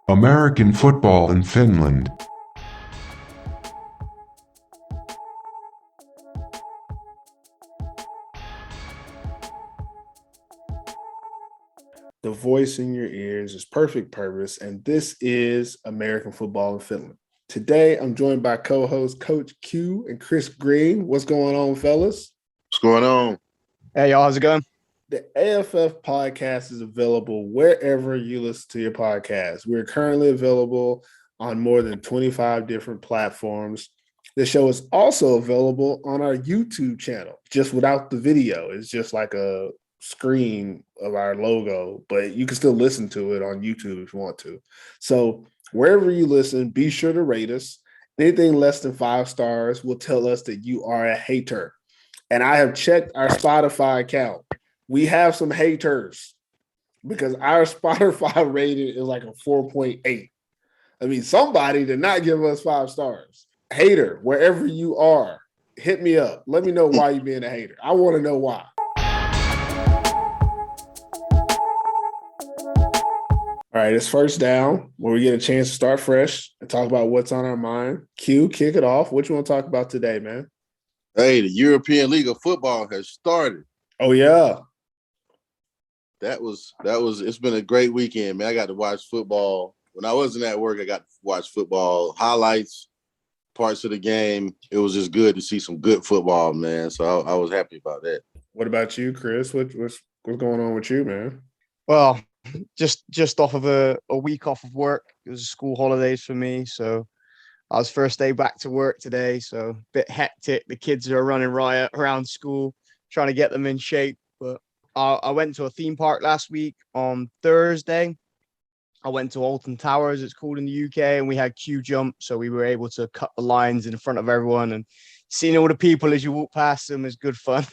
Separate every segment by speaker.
Speaker 1: American football in Finland.
Speaker 2: The voice in your ears is perfect Pervis, and this is American football in Finland. Today, I'm joined by co-host Coach Q and Chris Green. What's going on, fellas?
Speaker 3: What's going on?
Speaker 4: Hey, y'all, how's it going?
Speaker 2: The AFF podcast is available wherever you listen to your podcast. We're currently available on more than 25 different platforms. The show is also available on our YouTube channel, just without the video. It's just like a screen of our logo, but you can still listen to it on YouTube if you want to. So wherever you listen, be sure to rate us. Anything less than 5 stars will tell us that you are a hater. And I have checked our Spotify account. We have some haters because our Spotify rating is like a 4.8. I mean, somebody did not give us 5 stars. Hater, wherever you are, hit me up. Let me know why you're being a hater. I want to know why. All right, it's first down where we get a chance to start fresh and talk about what's on our mind. Q, kick it off. What you want to talk about today, man?
Speaker 3: Hey, the European League of Football has started.
Speaker 2: Oh, yeah.
Speaker 3: It's been a great weekend, man. I got to watch football. When I wasn't at work, I got to watch football highlights, parts of the game. It was just good to see some good football, man. So I was happy about that.
Speaker 2: What about you, Chris? What's going on with you, man?
Speaker 4: Well, just off of a week off of work. It was school holidays for me, so I was first day back to work today, so a bit hectic. The kids are running riot around school, trying to get them in shape. But I went to a theme park last week on Thursday. I went to Alton Towers, it's called in the UK, and we had queue jump, so we were able to cut the lines in front of everyone, and seeing all the people as you walk past them is good fun.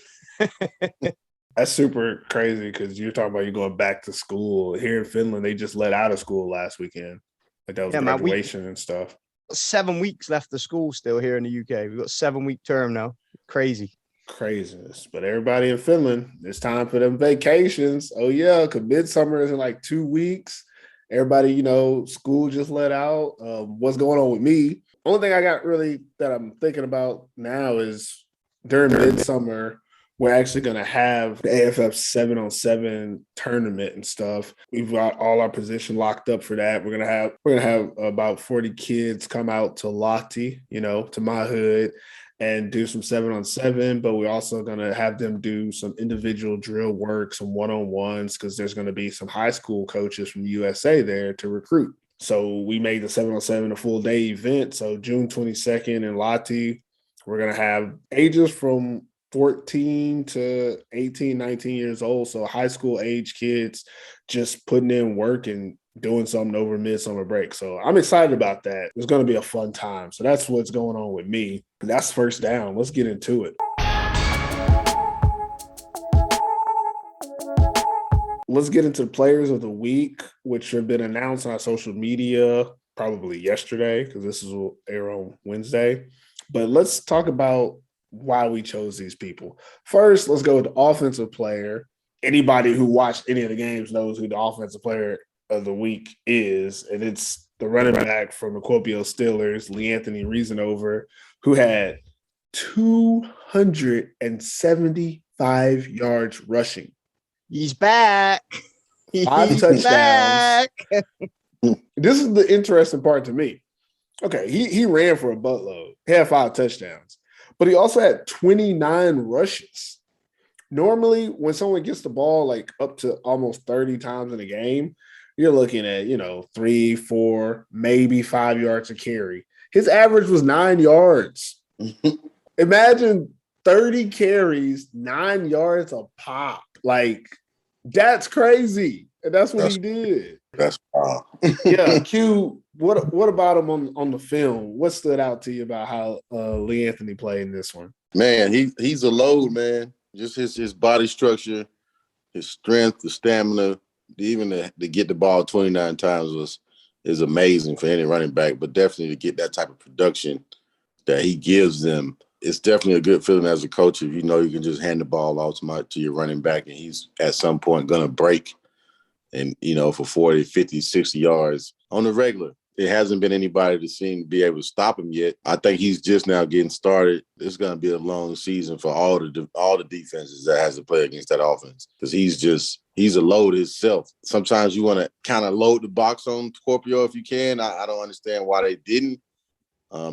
Speaker 2: That's super crazy because you're talking about you going back to school. Here in Finland, they just let out of school last weekend. Like that was graduation and stuff.
Speaker 4: 7 weeks left of school still here in the UK. We've got 7-week term now. Crazy.
Speaker 2: Craziness. But everybody in Finland, it's time for them vacations. Oh, yeah, because midsummer is in like 2 weeks. Everybody, school just let out. What's going on with me? Only thing I got really that I'm thinking about now is during midsummer, we're actually going to have the AFF 7-on-7 tournament and stuff. We've got all our position locked up for that. We're going to have about 40 kids come out to Lahti, to my hood, and do some 7-on-7, but we're also going to have them do some individual drill work, some one-on-ones, because there's going to be some high school coaches from the USA there to recruit. So we made the 7-on-7 a full day event. So June 22nd in Lahti, we're going to have ages from 14 to 18, 19 years old. So high school age kids just putting in work and doing something over midsummer break. So I'm excited about that. It's going to be a fun time. So that's what's going on with me. That's first down. Let's get into it. Let's get into the players of the week, which have been announced on our social media probably yesterday because this will air on Wednesday. But let's talk about why we chose these people. First, let's go with the offensive player. Anybody who watched any of the games knows who the offensive player of the week is, and it's the running back from the Kuopio Steelers, Leanthony Reasonover, who had 275 yards rushing.
Speaker 4: He's back.
Speaker 2: 5 touchdowns. Back. This is the interesting part to me. Okay, he ran for a buttload. He had 5 touchdowns. But he also had 29 rushes. Normally, when someone gets the ball like up to almost 30 times in a game, you're looking at, 3, 4, maybe 5 yards a carry. His average was 9 yards. Imagine 30 carries, 9 yards a pop. Like, that's crazy. And that's what he did.
Speaker 3: That's wild.
Speaker 2: Yeah, Q, what about him on the film? What stood out to you about how Lee Anthony played in this one?
Speaker 3: Man, he's a load, man. Just his body structure, his strength, the stamina, even to get the ball 29 times is amazing for any running back, but definitely to get that type of production that he gives them, it's definitely a good feeling as a coach if you know you can just hand the ball off to your running back and he's at some point going to break and, for 40, 50, 60 yards. on the regular. It hasn't been anybody to seem to be able to stop him yet. I think he's just now getting started. It's going to be a long season for all the defenses that has to play against that offense, because he's a load himself. Sometimes you want to kind of load the box on Kuopio if you can. I don't understand why they didn't.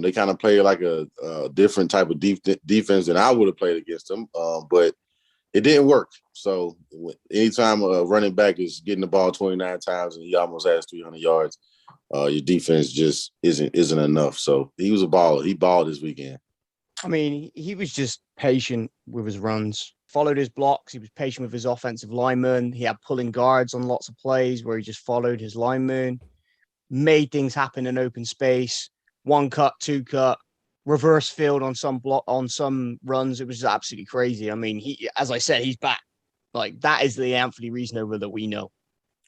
Speaker 3: They kind of play like a different type of defense than I would have played against them, but it didn't work. So anytime a running back is getting the ball 29 times and he almost has 300 yards, your defense just isn't enough. So he was a baller. He balled this weekend.
Speaker 4: I mean, he was just patient with his runs, followed his blocks. He was patient with his offensive linemen. He had pulling guards on lots of plays where he just followed his linemen, made things happen in open space, 1 cut, 2 cut, reverse field on some runs. It was absolutely crazy. I mean, as I said, he's back. Like, that is the Anthony Reasonover that we know.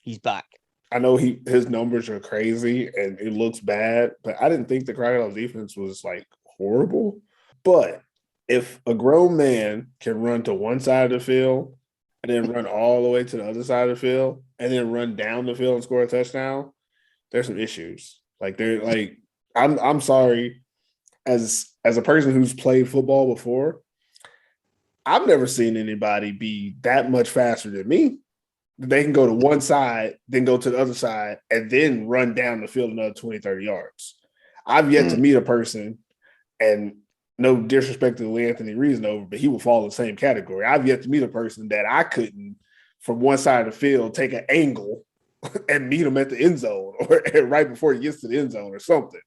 Speaker 4: He's back.
Speaker 2: I know his numbers are crazy and it looks bad, but I didn't think the Crocodiles defense was like horrible. But if a grown man can run to one side of the field and then run all the way to the other side of the field and then run down the field and score a touchdown, there's some issues. I'm sorry, as a person who's played football before, I've never seen anybody be that much faster than me. They can go to one side, then go to the other side, and then run down the field another 20, 30 yards. I've yet to meet a person, and no disrespect to Anthony Reasonover, but he will fall in the same category. I've yet to meet a person that I couldn't, from one side of the field, take an angle and meet him at the end zone or right before he gets to the end zone or something.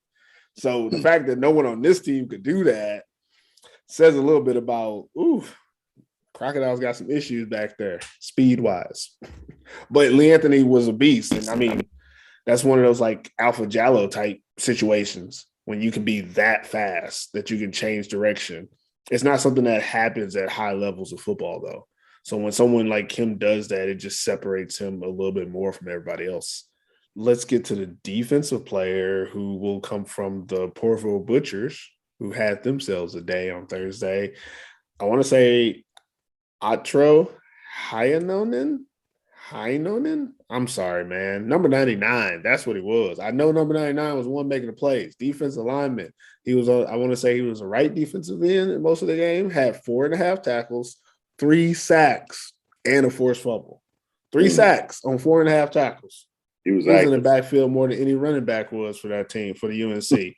Speaker 2: So the fact that no one on this team could do that says a little bit about, Crocodiles got some issues back there, speed-wise. But Anthony was a beast. And, I mean, that's one of those, like, Alpha Jallo type situations when you can be that fast that you can change direction. It's not something that happens at high levels of football, though. So when someone like him does that, it just separates him a little bit more from everybody else. Let's get to the defensive player who will come from the Porvoo Butchers, who had themselves a day on Thursday. I want to say Atro Heinonen. I'm sorry, man. Number 99. That's what he was. I know number 99 was one making the plays. Defensive lineman. He was I want to say he was a right defensive end in most of the game. Had 4.5 tackles, 3 sacks, and a forced fumble. 3 sacks on 4.5 tackles.
Speaker 3: He was
Speaker 2: in the backfield more than any running back was for that team, for the UNC.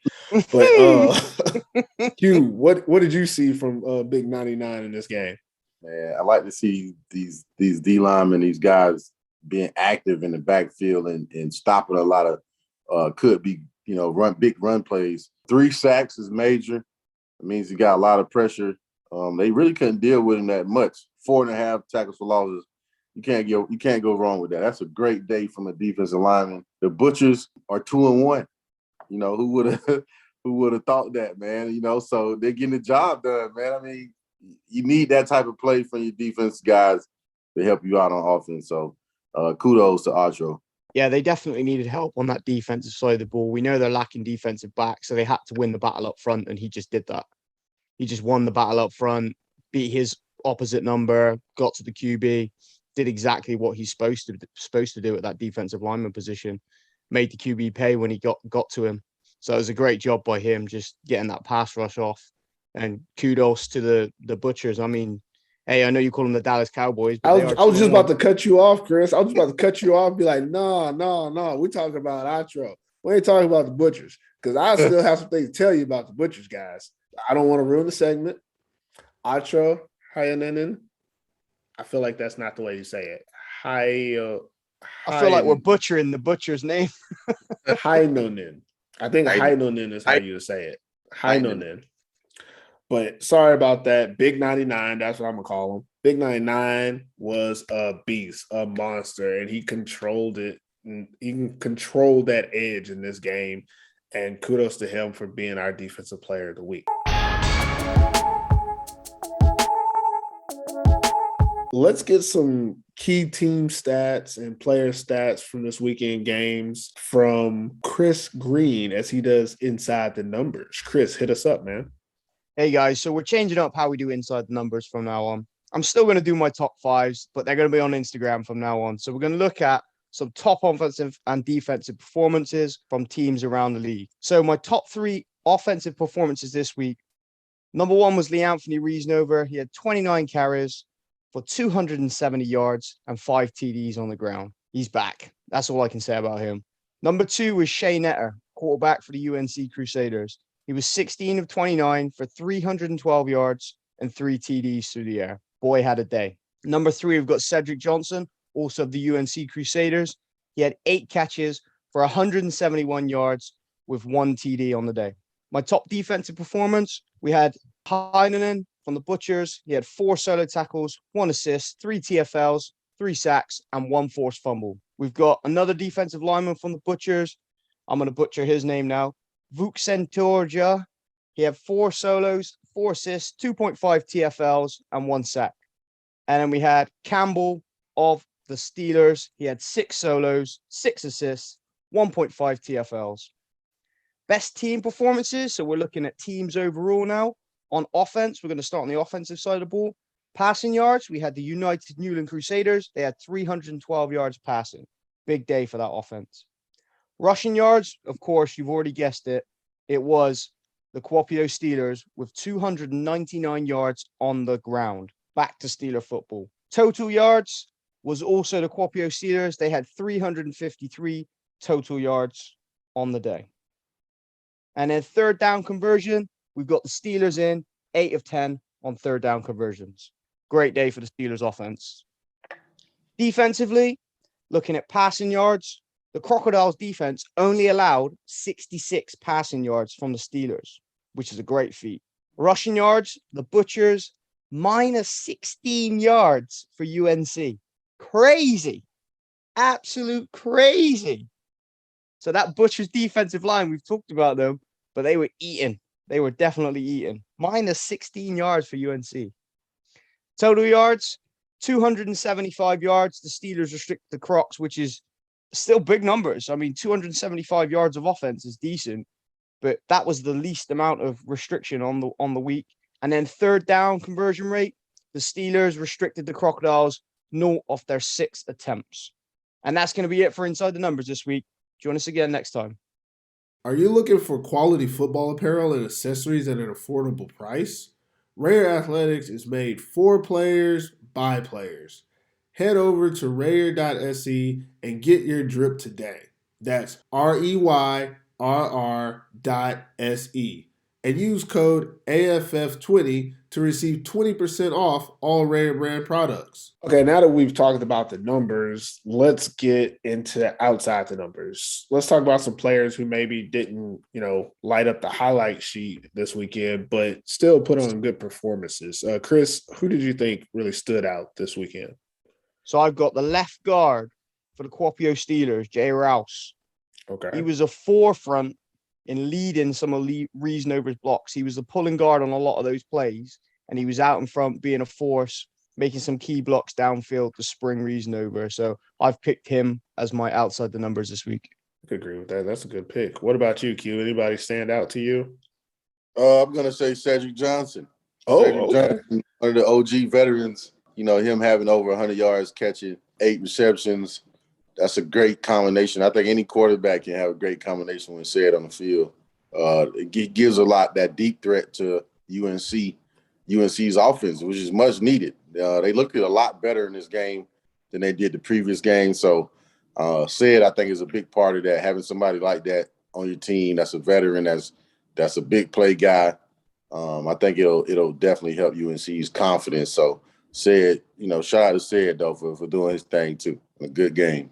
Speaker 2: But Q, what did you see from Big 99 in this game?
Speaker 3: Man, I like to see these D linemen, these guys being active in the backfield and stopping a lot of could be, big run plays. 3 sacks is major. It means he got a lot of pressure. They really couldn't deal with him that much. 4.5 tackles for losses. You can't go wrong with that. That's a great day from a defensive lineman. The Butchers are 2-1. Who would have thought that, man? So they're getting the job done, man. I mean, you need that type of play from your defense guys to help you out on offense. So kudos to Atro.
Speaker 4: Yeah, they definitely needed help on that defensive side of the ball. We know they're lacking defensive back, so they had to win the battle up front, and he just did that. He just won the battle up front, beat his opposite number, got to the QB, did exactly what he's supposed to do at that defensive lineman position, made the QB pay when he got to him. So it was a great job by him just getting that pass rush off. And kudos to the Butchers. I mean, hey, I know you call them the Dallas Cowboys. But
Speaker 2: I was just about to cut you off, Chris. I was just about to cut you off and be like, no. We're talking about Atro. We ain't talking about the Butchers, because I still have some things to tell you about the Butchers, guys. I don't want to ruin the segment. Atro Heinonen. I feel like that's not the way you say it. I
Speaker 4: feel like we're butchering the Butcher's name.
Speaker 2: Heinonen. I think Heinonen is how you say it. Heinonen. But sorry about that. Big 99, that's what I'm going to call him. Big 99 was a beast, a monster, and he controlled it. And he can control that edge in this game. And kudos to him for being our defensive player of the week. Let's get some key team stats and player stats from this weekend games from Chris Green, as he does Inside the Numbers. Chris, hit us up, man.
Speaker 4: Hey, guys. So we're changing up how we do Inside the Numbers from now on. I'm still going to do my top 5s, but they're going to be on Instagram from now on. So we're going to look at some top offensive and defensive performances from teams around the league. So my top 3 offensive performances this week. Number 1 was Lee Anthony Reasnover. He had 29 carries for 270 yards and 5 TDs on the ground. He's back. That's all I can say about him. Number 2 was Shea Netter, quarterback for the UNC Crusaders. He was 16 of 29 for 312 yards and 3 TDs through the air. Boy had a day. Number 3, we've got Cedric Johnson, also of the UNC Crusaders. He had 8 catches for 171 yards with 1 TD on the day. My top defensive performance, we had Heinonen from the Butchers. He had 4 solo tackles, 1 assist, 3 TFLs, 3 sacks, and 1 forced fumble. We've got another defensive lineman from the Butchers. I'm going to butcher his name now. Vukcentorja. He had 4 solos, 4 assists, 2.5 TFLs, and 1 sack. And then we had Campbell of the Steelers. He had 6 solos, 6 assists, 1.5 TFLs. Best team performances. So we're looking at teams overall now. On offense, we're going to start on the offensive side of the ball. Passing yards, we had the United Newland Crusaders. They had 312 yards passing. Big day for that offense. Rushing yards, of course, you've already guessed it. It was the Kuopio Steelers with 299 yards on the ground. Back to Steeler football. Total yards was also the Kuopio Steelers. They had 353 total yards on the day. And then third down conversion, we've got the Steelers in 8 of 10 on third down conversions. Great day for the Steelers offense. Defensively, looking at passing yards, the Crocodiles defense only allowed 66 passing yards from the Steelers, which is a great feat. Rushing yards, the Butchers, minus 16 yards for UNC. Crazy. Absolute crazy. So that Butchers defensive line, we've talked about them, but they were eating. They were definitely eating. Minus 16 yards for UNC. Total yards, 275 yards. The Steelers restricted the Crocs, which is still big numbers. I mean, 275 yards of offense is decent, but that was the least amount of restriction on the week. And then third down conversion rate, the Steelers restricted the Crocodiles 0 of their 6 attempts. And that's going to be it for Inside the Numbers this week. Join us again next time.
Speaker 2: Are you looking for quality football apparel and accessories at an affordable price? Reyrr Athletics is made for players by players. Head over to reyrr.se and get your drip today. That's REYRR.se. And use code AFF20 to receive 20% off all Reyrr brand products. Okay, now that we've talked about the numbers, let's get into outside the numbers. Let's talk about some players who maybe didn't, light up the highlight sheet this weekend, but still put on good performances. Chris, who did you think really stood out this weekend?
Speaker 4: So I've got the left guard for the Kuopio Steelers, Jay Rouse.
Speaker 2: Okay.
Speaker 4: He was a forefront in leading some of Reasnover's blocks. He was the pulling guard on a lot of those plays, and he was out in front being a force, making some key blocks downfield to spring Reasnover. So I've picked him as my outside the numbers this week.
Speaker 2: I could agree with that. That's a good pick. What about you, Q? Anybody stand out to you?
Speaker 3: I'm going to say Cedric Johnson.
Speaker 2: Cedric
Speaker 3: Johnson, one of the OG veterans. Him having over 100 yards, catching 8 receptions. That's a great combination. I think any quarterback can have a great combination when said on the field. It gives a lot, that deep threat to UNC's offense, which is much needed. They looked a lot better in this game than they did the previous game. So said, I think, is a big part of that, having somebody like that on your team that's a veteran, that's a big play guy. I think it'll definitely help UNC's confidence. So said, shout out to Said, though, for doing his thing, too. A good game.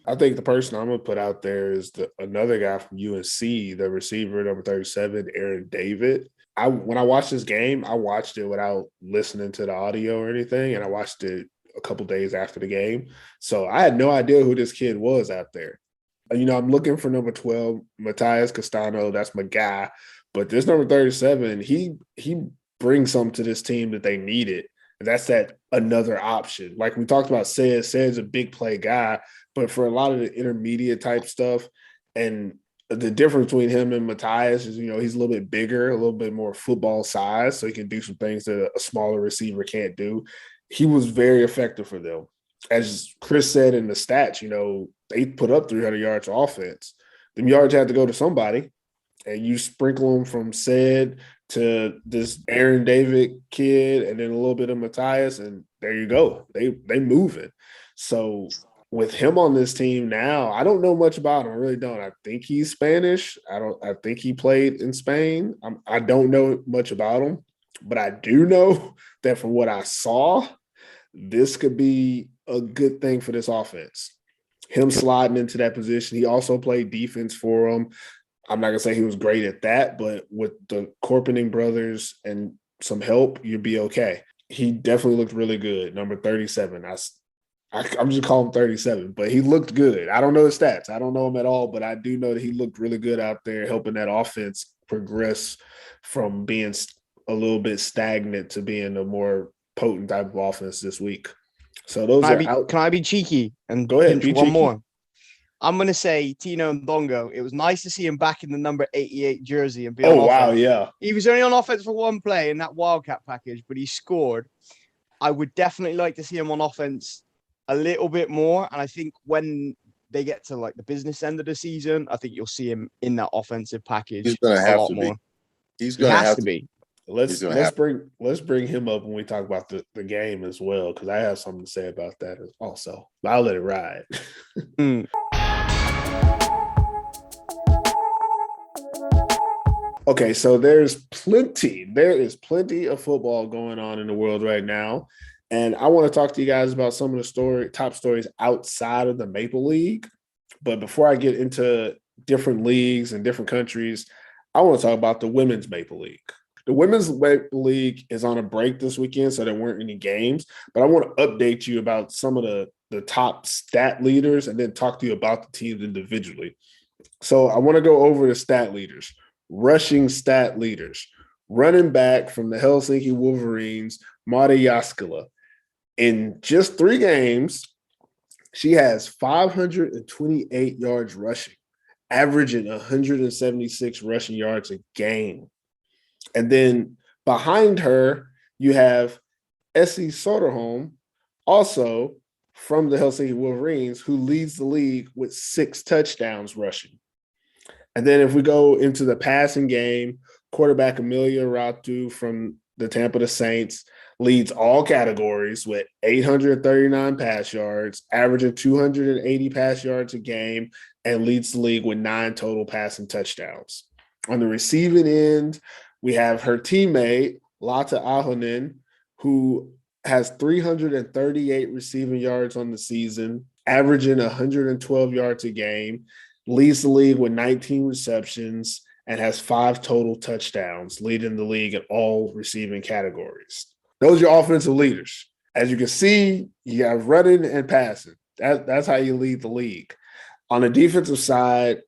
Speaker 2: I think the person I'm going to put out there is another guy from UNC, the receiver, number 37, Aaron David. When I watched this game, I watched it without listening to the audio or anything, and I watched it a couple days after the game. So I had no idea who this kid was out there. I'm looking for number 12, Matthias Castano. That's my guy. But this number 37, he brings something to this team that they needed. And that's that another option. Like we talked about, Said's a big play guy, but for a lot of the intermediate type stuff, and the difference between him and Matthias is, he's a little bit bigger, a little bit more football size, so he can do some things that a smaller receiver can't do. He was very effective for them. As Chris said in the stats, they put up 300 yards of offense. Them yards had to go to somebody, and you sprinkle them from said to this Aaron David kid, and then a little bit of Matthias, and there you go. They moving. So with him on this team now, I don't know much about him. I really don't. I think he's Spanish. I think he played in Spain. I don't know much about him, but I do know that from what I saw, this could be a good thing for this offense. Him sliding into that position. He also played defense for him. I'm not going to say he was great at that, but with the Corpening brothers and some help, you'd be okay. He definitely looked really good, number 37. I'm just calling him 37, but he looked good. I don't know his stats. I don't know him at all, but I do know that he looked really good out there helping that offense progress from being a little bit stagnant to being a more potent type of offense this week. So those
Speaker 4: Can I be cheeky and
Speaker 2: go ahead?
Speaker 4: pinch one more? I'm going to say Tino Ndongo. It was nice to see him back in the number 88 jersey and be on offense.
Speaker 2: Wow, yeah.
Speaker 4: He was only on offense for one play in that Wildcat package, but he scored. I would definitely like to see him on offense a little bit more. And I think when they get to like the business end of the season, I think you'll see him in that offensive package.
Speaker 3: He's going to have to
Speaker 4: more.
Speaker 3: be. He's going to have to
Speaker 4: be.
Speaker 2: Let's bring him up when we talk about the game as well, because I have something to say about that also. But I'll let it ride. Okay, so there is plenty of football going on in the world right now. And I want to talk to you guys about some of the top stories outside of the Maple League. But before I get into different leagues and different countries, I want to talk about the Women's Maple League. The Women's Maple League is on a break this weekend, so there weren't any games. But I want to update you about some of the top stat leaders and then talk to you about the teams individually. So I want to go over the stat leaders. Rushing stat leaders. Running back from the Helsinki Wolverines, Mari Jaskala. In just 3 games, she has 528 yards rushing, averaging 176 rushing yards a game. And then behind her, you have Essie Soderholm, also from the Helsinki Wolverines, who leads the league with 6 touchdowns rushing. And then if we go into the passing game, quarterback Amelia Ratu from the Tampa Bay Saints leads all categories with 839 pass yards, averaging 280 pass yards a game, and leads the league with 9 total passing touchdowns. On the receiving end, we have her teammate, Lata Ahonen, who has 338 receiving yards on the season, averaging 112 yards a game, leads the league with 19 receptions, and has 5 total touchdowns, leading the league in all receiving categories. Those are your offensive leaders. As you can see, you have running and passing. That's how you lead the league. On the defensive side,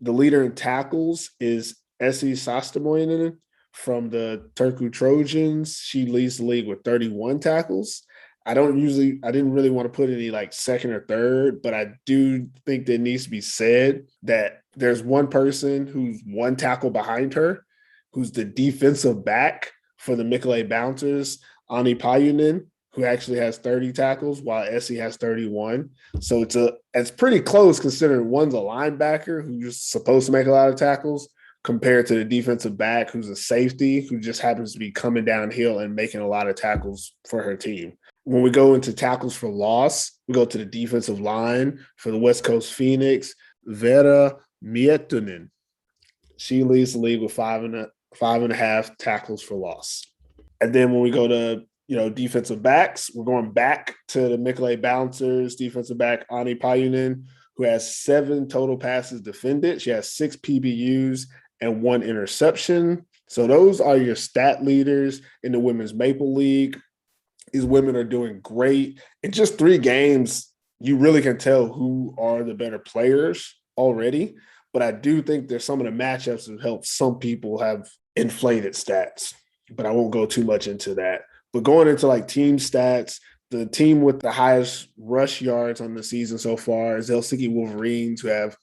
Speaker 2: the leader in tackles is Essie Sastamoinen from the Turku Trojans. She leads the league with 31 tackles. I didn't really want to put any like second or third, but I do think that it needs to be said that there's one person who's 1 tackle behind her, who's the defensive back for the Mikkeli Bouncers, Ani Payunen, who actually has 30 tackles while Essie has 31. So it's pretty close considering one's a linebacker who's supposed to make a lot of tackles compared to the defensive back who's a safety who just happens to be coming downhill and making a lot of tackles for her team. When we go into tackles for loss, we go to the defensive line for the West Coast Phoenix, Veera Miettinen. She leads the league with 5.5 tackles for loss. And then when we go to defensive backs, we're going back to the Mikkeli Bouncers, defensive back Ani Payunen, who has 7 total passes defended. She has 6 PBUs and 1 interception. So those are your stat leaders in the Women's Maple League. These women are doing great. In just 3 games, you really can tell who are the better players already. But I do think there's some of the matchups that help some people have inflated stats. But I won't go too much into that. But going into like team stats, the team with the highest rush yards on the season so far is Helsinki Wolverines, who have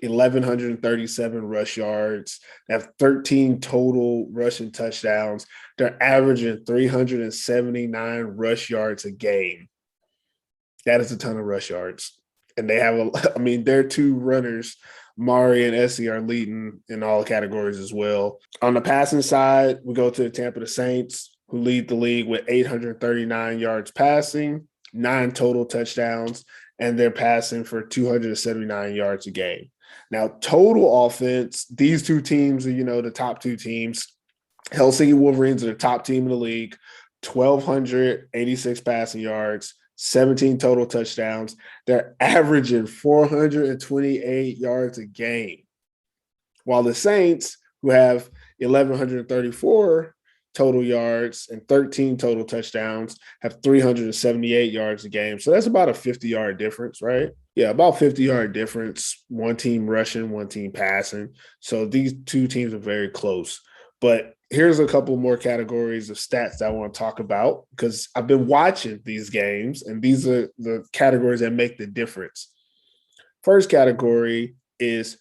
Speaker 2: 1,137 rush yards. They have 13 total rushing touchdowns. They're averaging 379 rush yards a game. That is a ton of rush yards. And they have their two runners, Mari and Essie, are leading in all categories as well. On the passing side, we go to the Tampa Saints, who lead the league with 839 yards passing, 9 total touchdowns, and they're passing for 279 yards a game. Now, total offense, these two teams are, the top two teams. Helsinki Wolverines are the top team in the league, 1,286 passing yards, 17 total touchdowns. They're averaging 428 yards a game. While the Saints, who have 1,134 total yards and 13 total touchdowns, have 378 yards a game. So that's about a 50-yard difference, right? Yeah, about 50-yard difference. One team rushing, one team passing. So these two teams are very close. But here's a couple more categories of stats that I want to talk about because I've been watching these games, and these are the categories that make the difference. First category is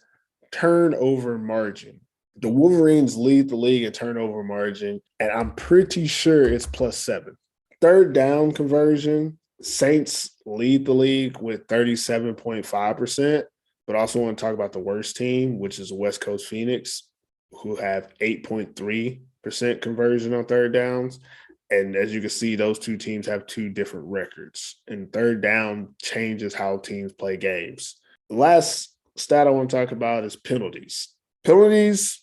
Speaker 2: turnover margin. The Wolverines lead the league in turnover margin, and I'm pretty sure it's +7. Third down conversion, Saints lead the league with 37.5%, but also want to talk about the worst team, which is West Coast Phoenix, who have 8.3% conversion on third downs. And as you can see, those two teams have two different records. And third down changes how teams play games. The last stat I want to talk about is penalties. Penalties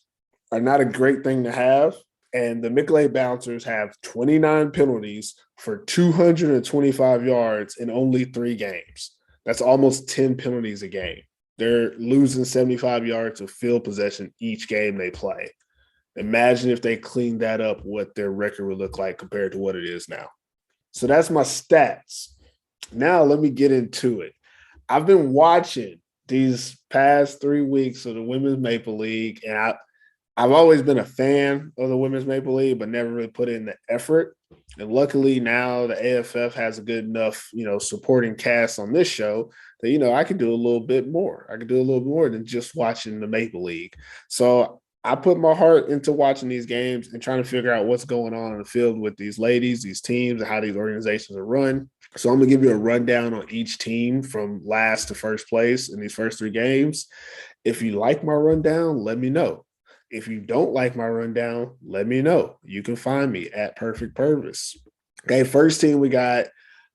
Speaker 2: are not a great thing to have. And the Michelet Bouncers have 29 penalties for 225 yards in only 3 games. That's almost 10 penalties a game. They're losing 75 yards of field possession each game they play. Imagine if they cleaned that up, what their record would look like compared to what it is now. So that's my stats. Now let me get into it. I've been watching these past 3 weeks of the Women's Maple League, and I've always been a fan of the Women's Maple League, but never really put in the effort. And luckily now the AFF has a good enough, supporting cast on this show that, I could do a little bit more. I could do a little more than just watching the Maple League. So I put my heart into watching these games and trying to figure out what's going on in the field with these ladies, these teams, and how these organizations are run. So I'm going to give you a rundown on each team from last to first place in these first 3 games. If you like my rundown, let me know. If you don't like my rundown, let me know. You can find me at Perfect Pervis. Okay, first team we got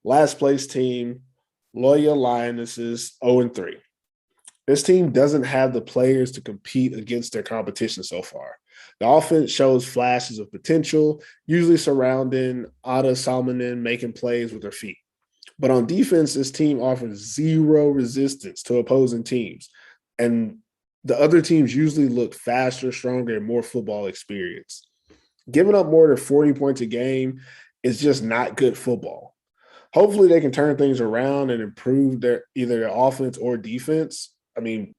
Speaker 2: last place team, Loya Lionesses, 0-3. This team doesn't have the players to compete against their competition so far. The offense shows flashes of potential, usually surrounding Ada Salmonen making plays with her feet. But on defense, this team offers zero resistance to opposing teams. And the other teams usually look faster, stronger, and more football experience. Giving up more than 40 points a game is just not good football. Hopefully they can turn things around and improve either their offense or defense.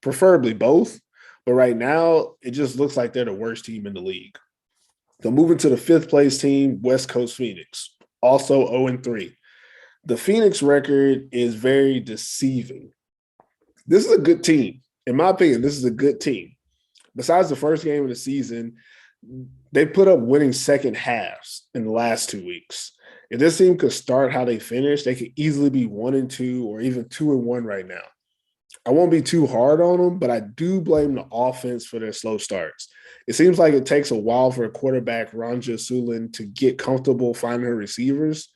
Speaker 2: Preferably both. But right now, it just looks like they're the worst team in the league. So moving to the 5th place team, West Coast Phoenix, also 0-3. The Phoenix record is very deceiving. This is a good team. In my opinion, this is a good team. Besides the first game of the season, they put up winning second halves in the last 2 weeks. If this team could start how they finished, they could easily be 1-2 or even 2-1 right now. I won't be too hard on them, but I do blame the offense for their slow starts. It seems like it takes a while for a quarterback, Ranja Sulin, to get comfortable finding her receivers,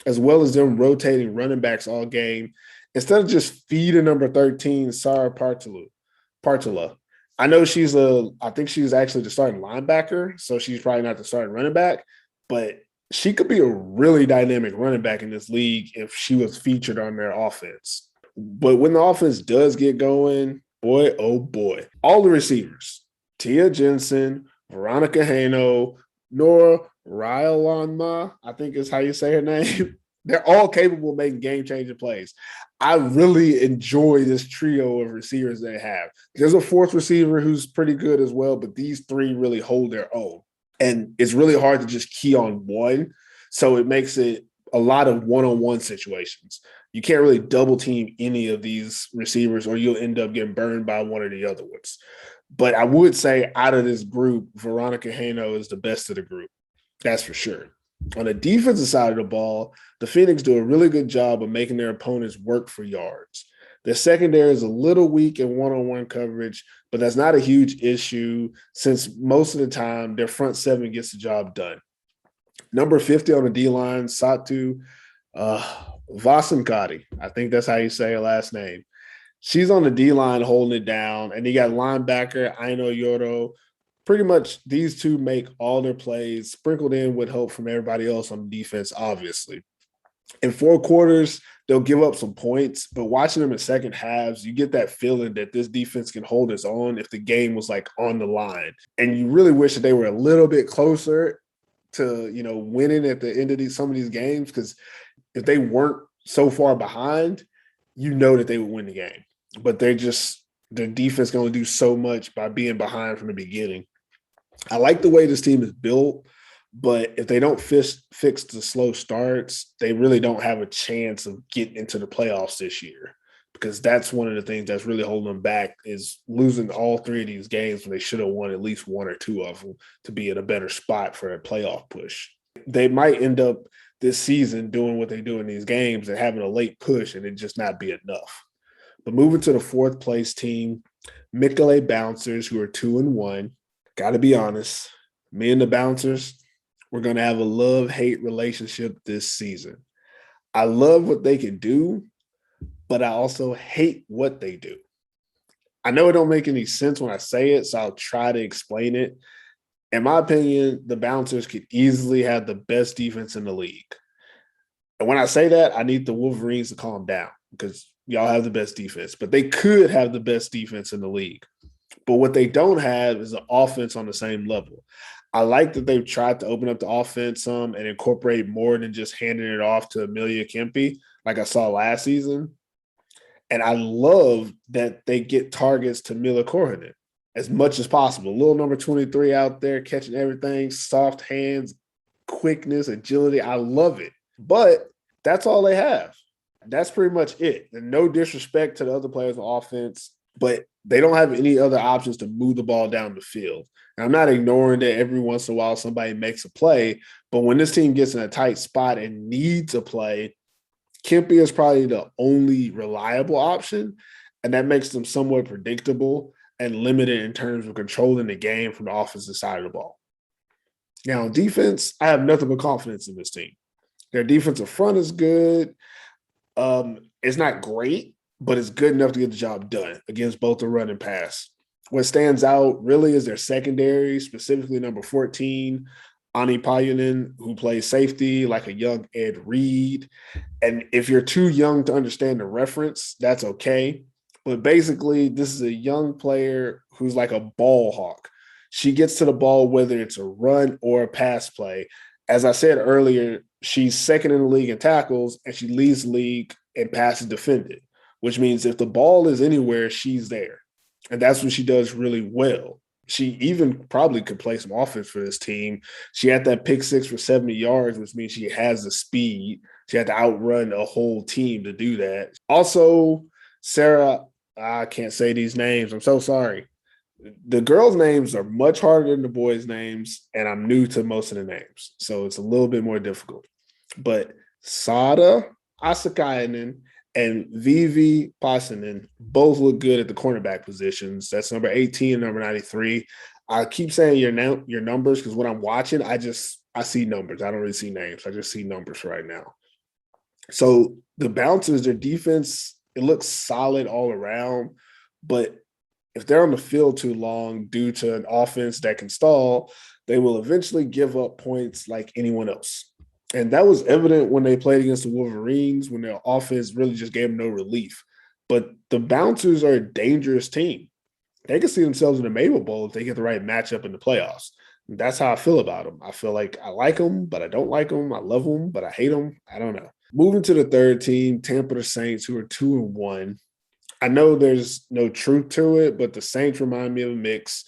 Speaker 2: as well as them rotating running backs all game, instead of just feeding number 13, Sarah Partula. I know I think she's actually the starting linebacker, so she's probably not the starting running back, but she could be a really dynamic running back in this league if she was featured on their offense. But when the offense does get going, boy, oh boy, all the receivers, Tia Jensen, Veronica Hano, Nora Ryalanma, I think is how you say her name. They're all capable of making game-changing plays. I really enjoy this trio of receivers they have. There's a 4th receiver who's pretty good as well, but these 3 really hold their own. And it's really hard to just key on one, so it makes it a lot of one-on-one situations. You can't really double team any of these receivers or you'll end up getting burned by one of the other ones. But I would say out of this group, Veronica Hano is the best of the group. That's for sure. On the defensive side of the ball, the Phoenix do a really good job of making their opponents work for yards. The secondary is a little weak in one-on-one coverage, but that's not a huge issue since most of the time their front seven gets the job done. Number 50 on the D-line, Satu Vasankati. I think that's how you say her last name. She's on the D-line holding it down, and you got linebacker Aino Yoro. Pretty much these two make all their plays, sprinkled in with help from everybody else on defense, obviously. In 4 quarters, they'll give up some points, but watching them in second halves, you get that feeling that this defense can hold its own if the game was like on the line. And you really wish that they were a little bit closer to, winning at the end of some of these games, because if they weren't so far behind, that they would win the game. But their defense can only do so much by being behind from the beginning. I like the way this team is built, but if they don't fix the slow starts, they really don't have a chance of getting into the playoffs this year, because that's one of the things that's really holding them back, is losing all 3 of these games when they should have won at least 1 or 2 of them to be in a better spot for a playoff push. They might end up this season doing what they do in these games and having a late push and it just not be enough. But moving to the 4th place team, Mikkele Bouncers, who are 2-1. Got to be honest, me and the Bouncers, we're going to have a love-hate relationship this season. I love what they can do, but I also hate what they do. I know it don't make any sense when I say it, so I'll try to explain it. In my opinion, the Bouncers could easily have the best defense in the league. And when I say that, I need the Wolverines to calm down, because y'all have the best defense, but they could have the best defense in the league. But what they don't have is an offense on the same level. I like that they've tried to open up the offense some and incorporate more than just handing it off to Amelia Kempe, like I saw last season. And I love that they get targets to Mila Korhonen as much as possible. Little number 23 out there catching everything, soft hands, quickness, agility. I love it. But that's all they have. That's pretty much it. And no disrespect to the other players on offense, but they don't have any other options to move the ball down the field. And I'm not ignoring that every once in a while somebody makes a play, but when this team gets in a tight spot and needs a play, Kempe is probably the only reliable option, and that makes them somewhat predictable and limited in terms of controlling the game from the offensive side of the ball. Now, on defense, I have nothing but confidence in this team. Their defensive front is good. It's not great, but it's good enough to get the job done against both the run and pass. What stands out really is their secondary, specifically number 14, Ani Pajunen, who plays safety like a young Ed Reed. And if you're too young to understand the reference, that's okay. But basically, this is a young player who's like a ball hawk. She gets to the ball whether it's a run or a pass play. As I said earlier, she's second in the league in tackles, and she leads the league in passes defended, which means if the ball is anywhere, she's there. And that's what she does really well. She even probably could play some offense for this team. She had that pick 6 for 70 yards, which means she has the speed. She had to outrun a whole team to do that. Also, Sarah, I can't say these names. I'm so sorry. The girls' names are much harder than the boys' names, and I'm new to most of the names, so it's a little bit more difficult. But Sada Asakainen and Vivi Pasanen both look good at the cornerback positions. That's number 18 and number 93. I keep saying your numbers because when I'm watching, I see numbers. I don't really see names. I just see numbers right now. So the Bouncers, their defense, it looks solid all around, but if they're on the field too long due to an offense that can stall, they will eventually give up points like anyone else. And that was evident when they played against the Wolverines, when their offense really just gave them no relief. But the Bouncers are a dangerous team. They can see themselves in the Maple Bowl if they get the right matchup in the playoffs. And that's how I feel about them. I feel like I like them, but I don't like them. I love them, but I hate them. I don't know. Moving to the 3rd team, Tampa the Saints, who are 2-1. I know there's no truth to it, but the Saints remind me of a mix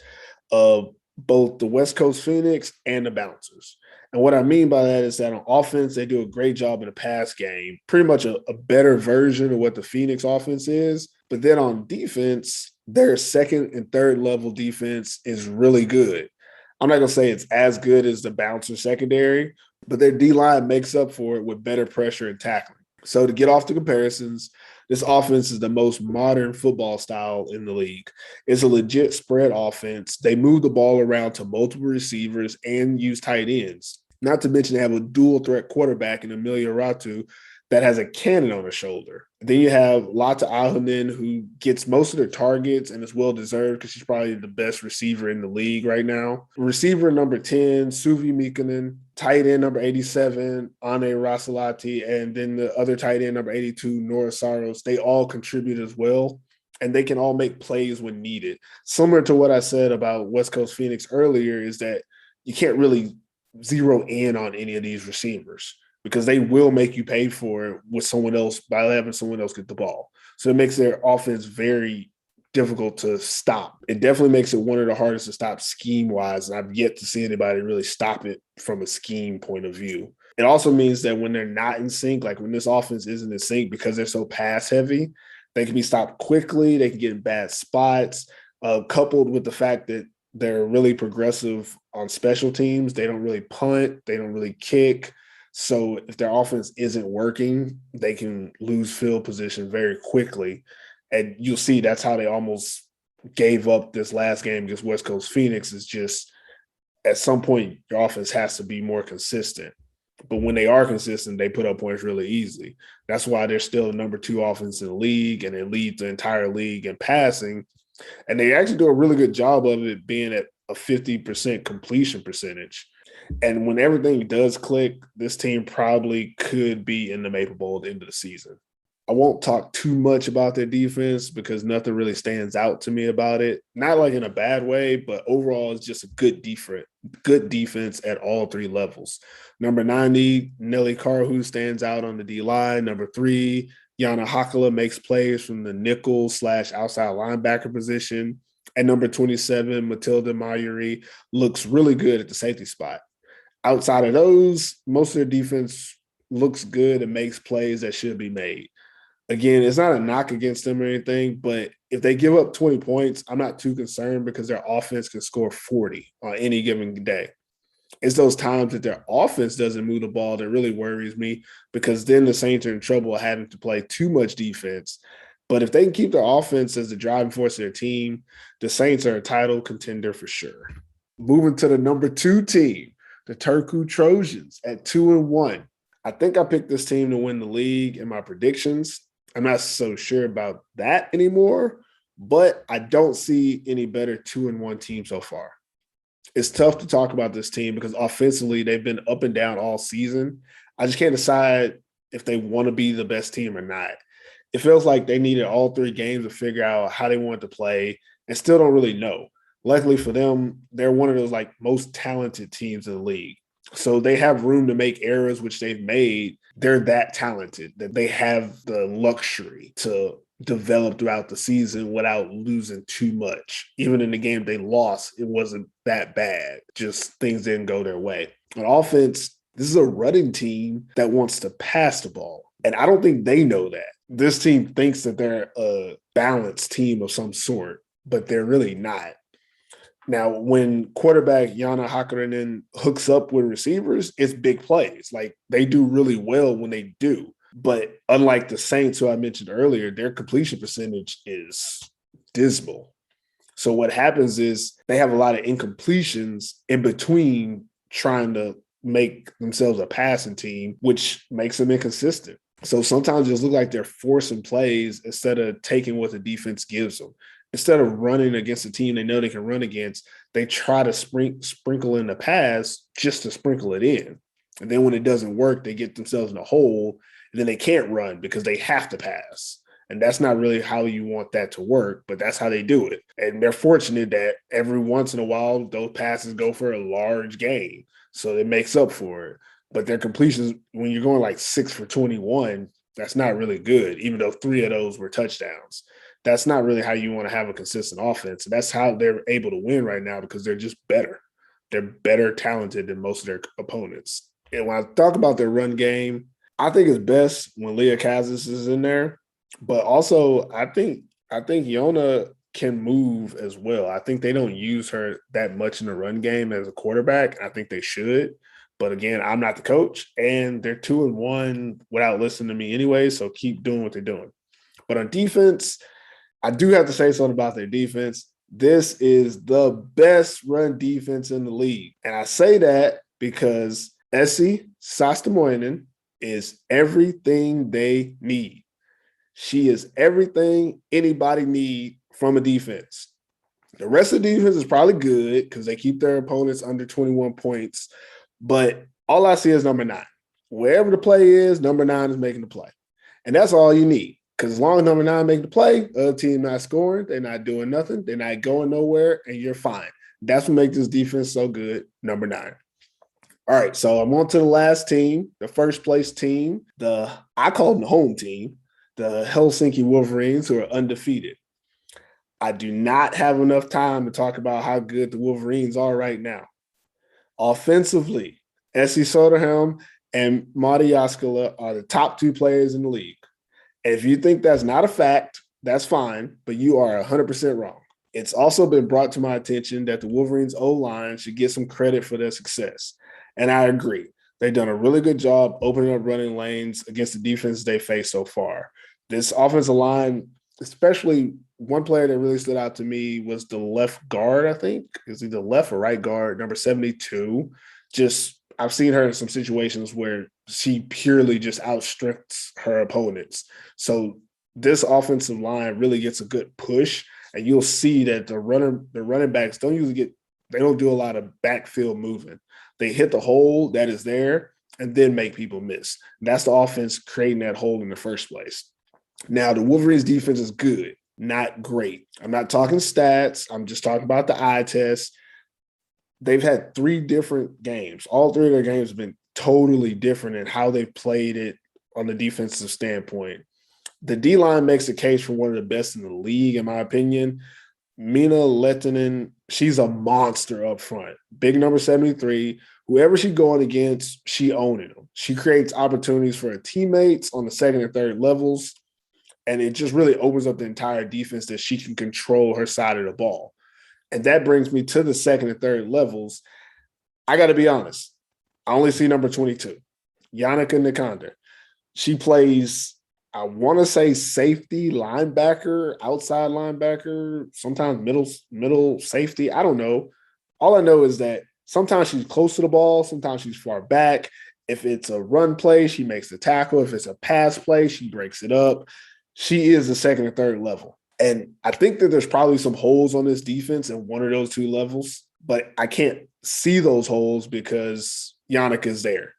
Speaker 2: of both the West Coast Phoenix and the Bouncers. And what I mean by that is that on offense, they do a great job in the pass game, pretty much a better version of what the Phoenix offense is. But then on defense, their 2nd and 3rd level defense is really good. I'm not going to say it's as good as the Bouncer secondary, but their D-line makes up for it with better pressure and tackling. So to get off the comparisons, This offense is the most modern football style in the league. It's a legit spread offense. They move the ball around to multiple receivers and use tight ends. Not to mention they have a dual threat quarterback in Amelia Ratu that has a cannon on her shoulder. Then you have Lata Ahonen, who gets most of their targets and is well-deserved because she's probably the best receiver in the league right now. Receiver number 10, Suvi Mikonen. Tight end number 87, Ane Rasalati. And then the other tight end number 82, Nora Saros. They all contribute as well, and they can all make plays when needed. Similar to what I said about West Coast Phoenix earlier is that you can't really zero in on any of these receivers, because they will make you pay for it with someone else by having someone else get the ball. So it makes their offense very difficult to stop. It definitely makes it one of the hardest to stop scheme-wise, and I've yet to see anybody really stop it from a scheme point of view. It also means that when they're not in sync, like when this offense isn't in sync because they're so pass-heavy, they can be stopped quickly. They can get in bad spots, coupled with the fact that they're really progressive on special teams. They don't really punt. They don't really kick. So if their offense isn't working, they can lose field position very quickly. And you'll see that's how they almost gave up this last game against West Coast Phoenix, is just at some point your offense has to be more consistent. But when they are consistent, they put up points really easily. That's why they're still the number 2 offense in the league, and they lead the entire league in passing. And they actually do a really good job of it being at a 50% completion percentage. And when everything does click, this team probably could be in the Maple Bowl at the end of the season. I won't talk too much about their defense because nothing really stands out to me about it. Not like in a bad way, but overall it's just a good defense at all 3 levels. Number 90, Nelly Carhu stands out on the D-line. Number 3, Yana Hakala makes plays from the nickel / outside linebacker position. And number 27, Matilda Mayuri, looks really good at the safety spot. Outside of those, most of their defense looks good and makes plays that should be made. Again, it's not a knock against them or anything, but if they give up 20 points, I'm not too concerned because their offense can score 40 on any given day. It's those times that their offense doesn't move the ball that really worries me, because then the Saints are in trouble having to play too much defense. But if they can keep their offense as the driving force of their team, the Saints are a title contender for sure. Moving to the number 2 team, the Turku Trojans at 2-1. I think I picked this team to win the league in my predictions. I'm not so sure about that anymore, but I don't see any better 2-1 team so far. It's tough to talk about this team because offensively they've been up and down all season. I just can't decide if they want to be the best team or not. It feels like they needed all 3 games to figure out how they wanted to play and still don't really know. Luckily for them, they're one of those like most talented teams in the league. So they have room to make errors, which they've made. They're that talented that they have the luxury to develop throughout the season without losing too much. Even in the game they lost, it wasn't that bad. Just things didn't go their way. On offense, this is a running team that wants to pass the ball. And I don't think they know that. This team thinks that they're a balanced team of some sort, but they're really not. Now, when quarterback Yana Hakkarainen hooks up with receivers, it's big plays. Like, they do really well when they do. But unlike the Saints, who I mentioned earlier, their completion percentage is dismal. So what happens is they have a lot of incompletions in between trying to make themselves a passing team, which makes them inconsistent. So sometimes it just look like they're forcing plays instead of taking what the defense gives them. Instead of running against a team they know they can run against, they try to sprinkle in the pass just to sprinkle it in. And then when it doesn't work, they get themselves in a hole, and then they can't run because they have to pass. And that's not really how you want that to work, but that's how they do it. And they're fortunate that every once in a while, those passes go for a large gain. So it makes up for it. But their completions, when you're going like 6 for 21, that's not really good, even though 3 of those were touchdowns. That's not really how you want to have a consistent offense. And that's how they're able to win right now, because they're just better. They're better talented than most of their opponents. And when I talk about their run game, I think it's best when Leah Kazis is in there. But also, I think Yona can move as well. I think they don't use her that much in the run game as a quarterback. I think they should. But again, I'm not the coach, and they're 2-1 without listening to me anyway, so keep doing what they're doing. But on defense, I do have to say something about their defense. This is the best run defense in the league. And I say that because Essie Sastamoinen is everything they need. She is everything anybody need from a defense. The rest of the defense is probably good because they keep their opponents under 21 points. But all I see is number 9. Wherever the play is, number 9 is making the play. And that's all you need. Because as long as number 9 making the play, other team not scoring, they're not doing nothing, they're not going nowhere, and you're fine. That's what makes this defense so good, number 9. All right, so I'm on to the last team, the first place team, I call them the home team, the Helsinki Wolverines, who are undefeated. I do not have enough time to talk about how good the Wolverines are right now. Offensively, Essie Soderholm and Mari Jaskala are the top 2 players in the league. And if you think that's not a fact, that's fine, but you are 100% wrong. It's also been brought to my attention that the Wolverines O-line should get some credit for their success. And I agree. They've done a really good job opening up running lanes against the defense they face so far. This offensive line, especially one player that really stood out to me was the left guard, I think. Is he the left or right guard, number 72. I've seen her in some situations where she purely just outstrips her opponents. So this offensive line really gets a good push, and you'll see that the running backs don't do a lot of backfield moving. They hit the hole that is there and then make people miss. That's the offense creating that hole in the first place. Now, the Wolverines defense is good, not great. I'm not talking stats. I'm just talking about the eye test. They've had 3 different games. All 3 of their games have been totally different in how they've played it on the defensive standpoint. The D-line makes a case for one of the best in the league, in my opinion. Mina Lehtinen, she's a monster up front. Big number 73. Whoever she's going against, she owning them. She creates opportunities for her teammates on the second and third levels, and it just really opens up the entire defense that she can control her side of the ball. And that brings me to the second and third levels. I got to be honest. I only see number 22, Yannicka Nikander. She plays, I want to say safety, linebacker, outside linebacker, sometimes middle safety. I don't know. All I know is that sometimes she's close to the ball. Sometimes she's far back. If it's a run play, she makes the tackle. If it's a pass play, she breaks it up. She is the second and third level. And I think that there's probably some holes on this defense in one of those 2 levels, but I can't see those holes because Yannick is there.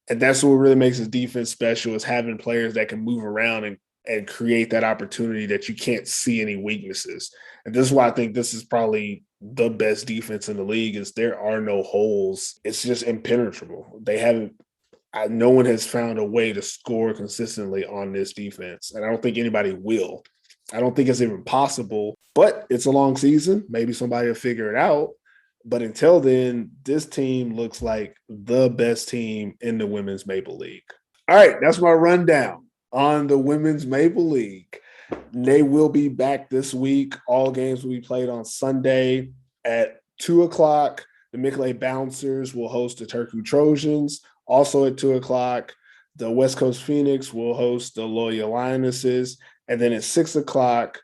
Speaker 2: And that's what really makes his defense special, is having players that can move around and create that opportunity that you can't see any weaknesses. And this is why I think this is probably the best defense in the league, is there are no holes. It's just impenetrable. No one has found a way to score consistently on this defense. And I don't think anybody will. I don't think it's even possible, but it's a long season. Maybe somebody will figure it out. But until then, this team looks like the best team in the Women's Maple League. All right, that's my rundown on the Women's Maple League. They will be back this week. All games will be played on Sunday at 2 o'clock. The Mickle Bouncers will host the Turku Trojans. Also at 2 o'clock, the West Coast Phoenix will host the Loyola Lionesses. And then at 6 o'clock,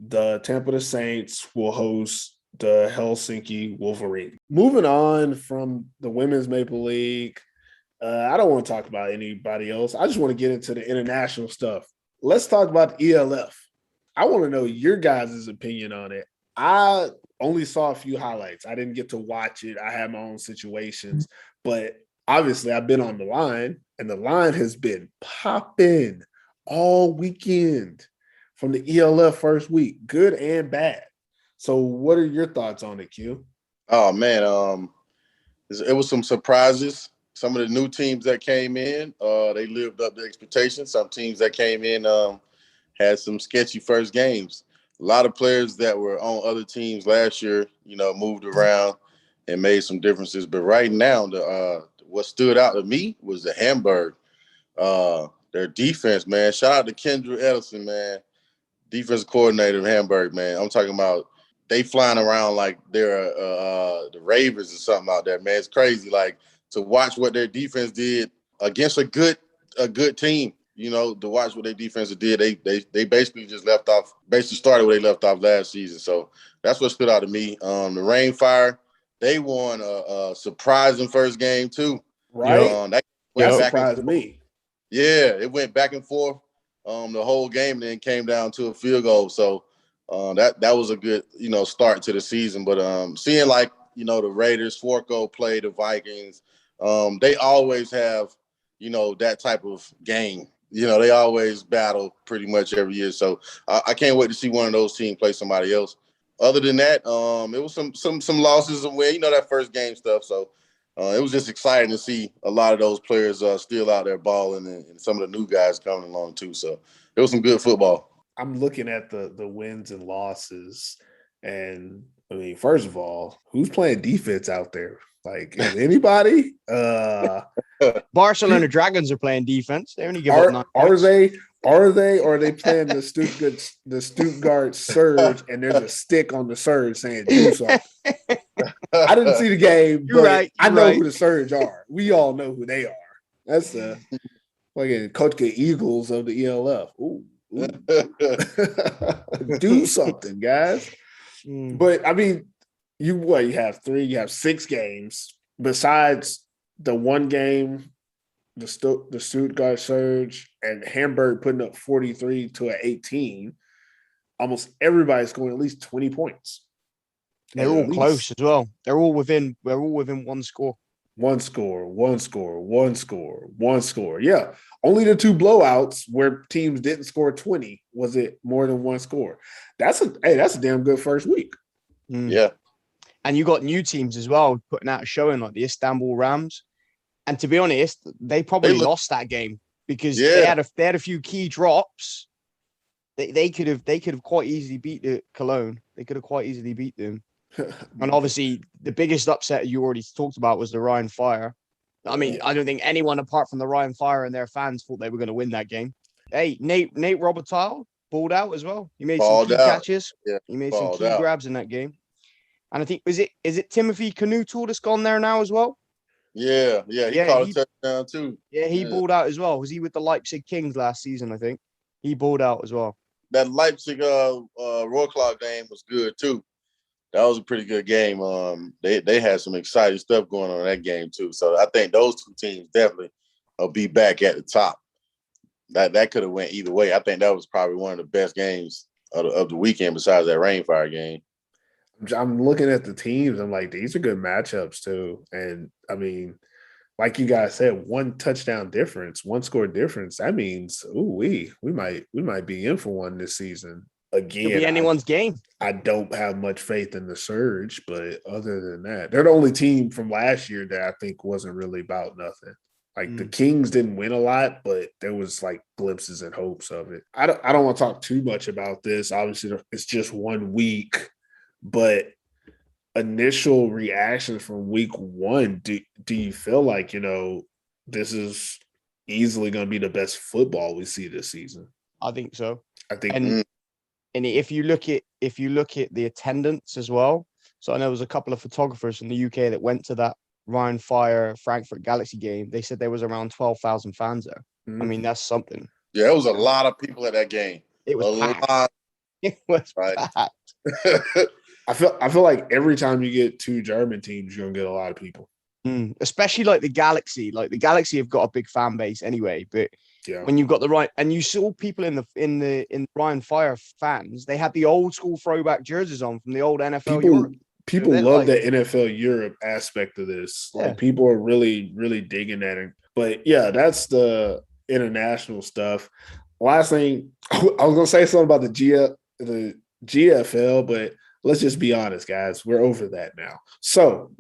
Speaker 2: the Tampa Saints will host the Helsinki Wolverine. Moving on from the Women's Maple League, I don't want to talk about anybody else. I just want to get into the international stuff. Let's talk about ELF. I want to know your guys' opinion on it. I only saw a few highlights. I didn't get to watch it. I had my own situations. But obviously, I've been on the line, and the line has been popping all weekend from the ELF first week, good and bad. So what are your thoughts on it, Q?
Speaker 3: Oh, man, it was some surprises. Some of the new teams that came in, they lived up to expectations. Some teams that came in had some sketchy first games. A lot of players that were on other teams last year, moved around and made some differences. But right now, what stood out to me was the Hamburg. Their defense, man. Shout out to Kendra Edison, man. Defensive coordinator of Hamburg, man. I'm talking about they flying around like they're the Ravens or something out there, man. It's crazy. Like, to watch what their defense did against a good team. to watch what their defense did. They basically just started where they left off last season. So that's what stood out to me. The Rainfire, they won a surprising first game too.
Speaker 2: Right?
Speaker 3: That
Speaker 2: surprised me.
Speaker 3: Yeah, it went back and forth the whole game, and then came down to a field goal. So that was a good start to the season. But seeing the Raiders, Forco play the Vikings, they always have that type of game. They always battle pretty much every year. So I can't wait to see one of those teams play somebody else. Other than that, it was some losses and win, that first game stuff. So it was just exciting to see a lot of those players still out there balling, and some of the new guys coming along too. So it was some good football.
Speaker 2: I'm looking at the wins and losses, and I mean, first of all, who's playing defense out there? Like, is anybody?
Speaker 4: Barcelona Dragons are playing defense. They only give up 9
Speaker 2: points. Are they playing the Stuttgart Surge, and there's a stick on the Surge saying do something? I didn't see the game, but I know who the Surge are. We all know who they are. That's the fucking Kotka Eagles of the ELF. Ooh. Do something, guys. But I mean, you have 6 games besides the one game, the Stuttgart Surge and Hamburg putting up 43 to an 18. Almost everybody's scoring at least 20 points.
Speaker 4: They're all close as well. We're all within one score. One score.
Speaker 2: Yeah. Only the 2 blowouts where teams didn't score 20 was it more than one score. That's a damn good first week.
Speaker 3: Yeah.
Speaker 4: And you got new teams as well putting out a showing, like the Istanbul Rams. And to be honest, they probably lost that game because they had a few key drops. They could have quite easily beat the Cologne. They could have quite easily beat them. And obviously, the biggest upset you already talked about was the Ryan Fire. I mean, I don't think anyone apart from the Ryan Fire and their fans thought they were going to win that game. Hey, Nate Robitaille balled out as well. He made some key catches. Yeah, he made some key grabs in that game. And I think is it Timothy Canuto that's gone there now as well?
Speaker 3: Yeah, he caught a touchdown too.
Speaker 4: Yeah, he balled out as well. Was he with the Leipzig Kings last season? I think he balled out as well.
Speaker 3: That Leipzig Rohrklau game was good too. That was a pretty good game. They had some exciting stuff going on in that game too. So I think those 2 teams definitely will be back at the top. That could have went either way. I think that was probably one of the best games of the weekend besides that Rainfire game.
Speaker 2: I'm looking at the teams. I'm like, these are good matchups too. And I mean, like you guys said, 1 touchdown difference, 1 score difference. That means, we might be in for one this season. Again,
Speaker 4: it'll be anyone's game.
Speaker 2: I don't have much faith in the Surge, but other than that, they're the only team from last year that I think wasn't really about nothing. Like the Kings didn't win a lot, but there was like glimpses and hopes of it. I don't want to talk too much about this. Obviously, it's just 1 week, but initial reactions from week 1. Do you feel like this is easily going to be the best football we see this season?
Speaker 4: I think so.
Speaker 2: I think.
Speaker 4: And if you look at the attendance as well, so I know there was a couple of photographers from the UK that went to that Ryan Fire Frankfurt Galaxy game. They said there was around 12,000 fans there. I mean, that's something.
Speaker 3: Yeah, it was a lot of people at that game.
Speaker 4: It was packed. It was packed.
Speaker 2: I feel like every time you get 2 German teams, you're gonna get a lot of people.
Speaker 4: Especially like the Galaxy. Like the Galaxy have got a big fan base anyway, but when you've got the right, and you saw people in the Ryan Fire fans, they had the old school throwback jerseys on from the old NFL Europe.
Speaker 2: People love the NFL Europe aspect of this. Like people are really, really digging at it. But yeah, that's the international stuff. Last thing, I was gonna say something about the GFL, but let's just be honest, guys. We're over that now. So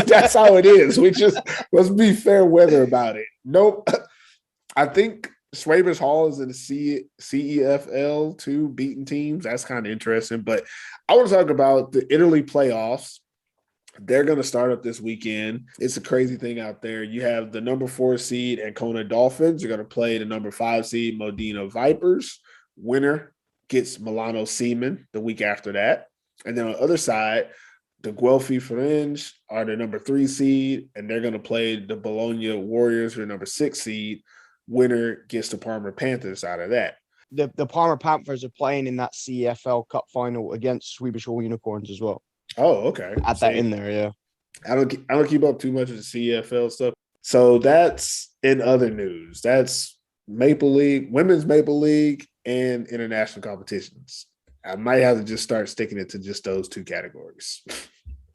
Speaker 2: that's how it is. Let's be fair weather about it. Nope. I think Schwabers Hall is in the CEFL too, beating teams. That's kind of interesting. But I want to talk about the Italy playoffs. They're going to start up this weekend. It's a crazy thing out there. You have the number 4 seed Ancona Dolphins. You're going to play the number 5 seed Modena Vipers. Winner gets Milano Seaman the week after that. And then on the other side, the Guelphi Fringe are the number 3 seed, and they're going to play the Bologna Warriors, who are number 6 seed. winner gets the Parma Panthers out of that.
Speaker 4: The Parma Panthers are playing in that CFL Cup final against Swedish All Unicorns as well.
Speaker 2: Oh, okay.
Speaker 4: Add that in there, yeah.
Speaker 2: I don't keep up too much of the CFL stuff. So that's in other news. That's Maple League, Women's Maple League, and international competitions. I might have to just start sticking it to just those two categories.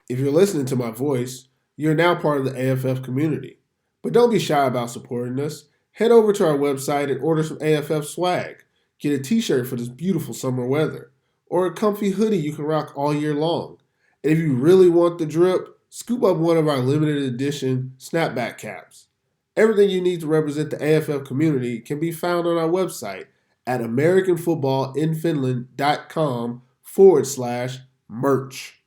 Speaker 2: If you're listening to my voice, you're now part of the AFF community. But don't be shy about supporting us. Head over to our website and order some AFF swag. Get a t-shirt for this beautiful summer weather, or a comfy hoodie you can rock all year long. And if you really want the drip, scoop up one of our limited edition snapback caps. Everything you need to represent the AFF community can be found on our website at americanfootballinfinland.com/merch.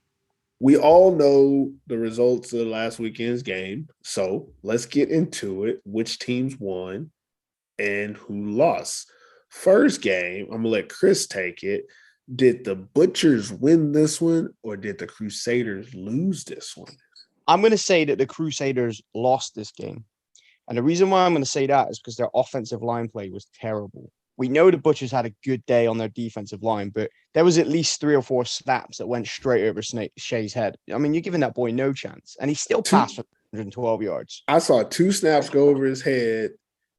Speaker 2: We all know the results of last weekend's game, so let's get into it. Which teams won and who lost? First game, I'm going to let Chris take it. Did the Butchers win this one, or did the Crusaders lose this one?
Speaker 4: I'm going to say that the Crusaders lost this game. And the reason why I'm going to say that is because their offensive line play was terrible. We know the Butchers had a good day on their defensive line, but there was at least 3 or 4 snaps that went straight over Shea's head. I mean, you're giving that boy no chance. And he still passed for 112 yards.
Speaker 2: I saw 2 snaps go over his head,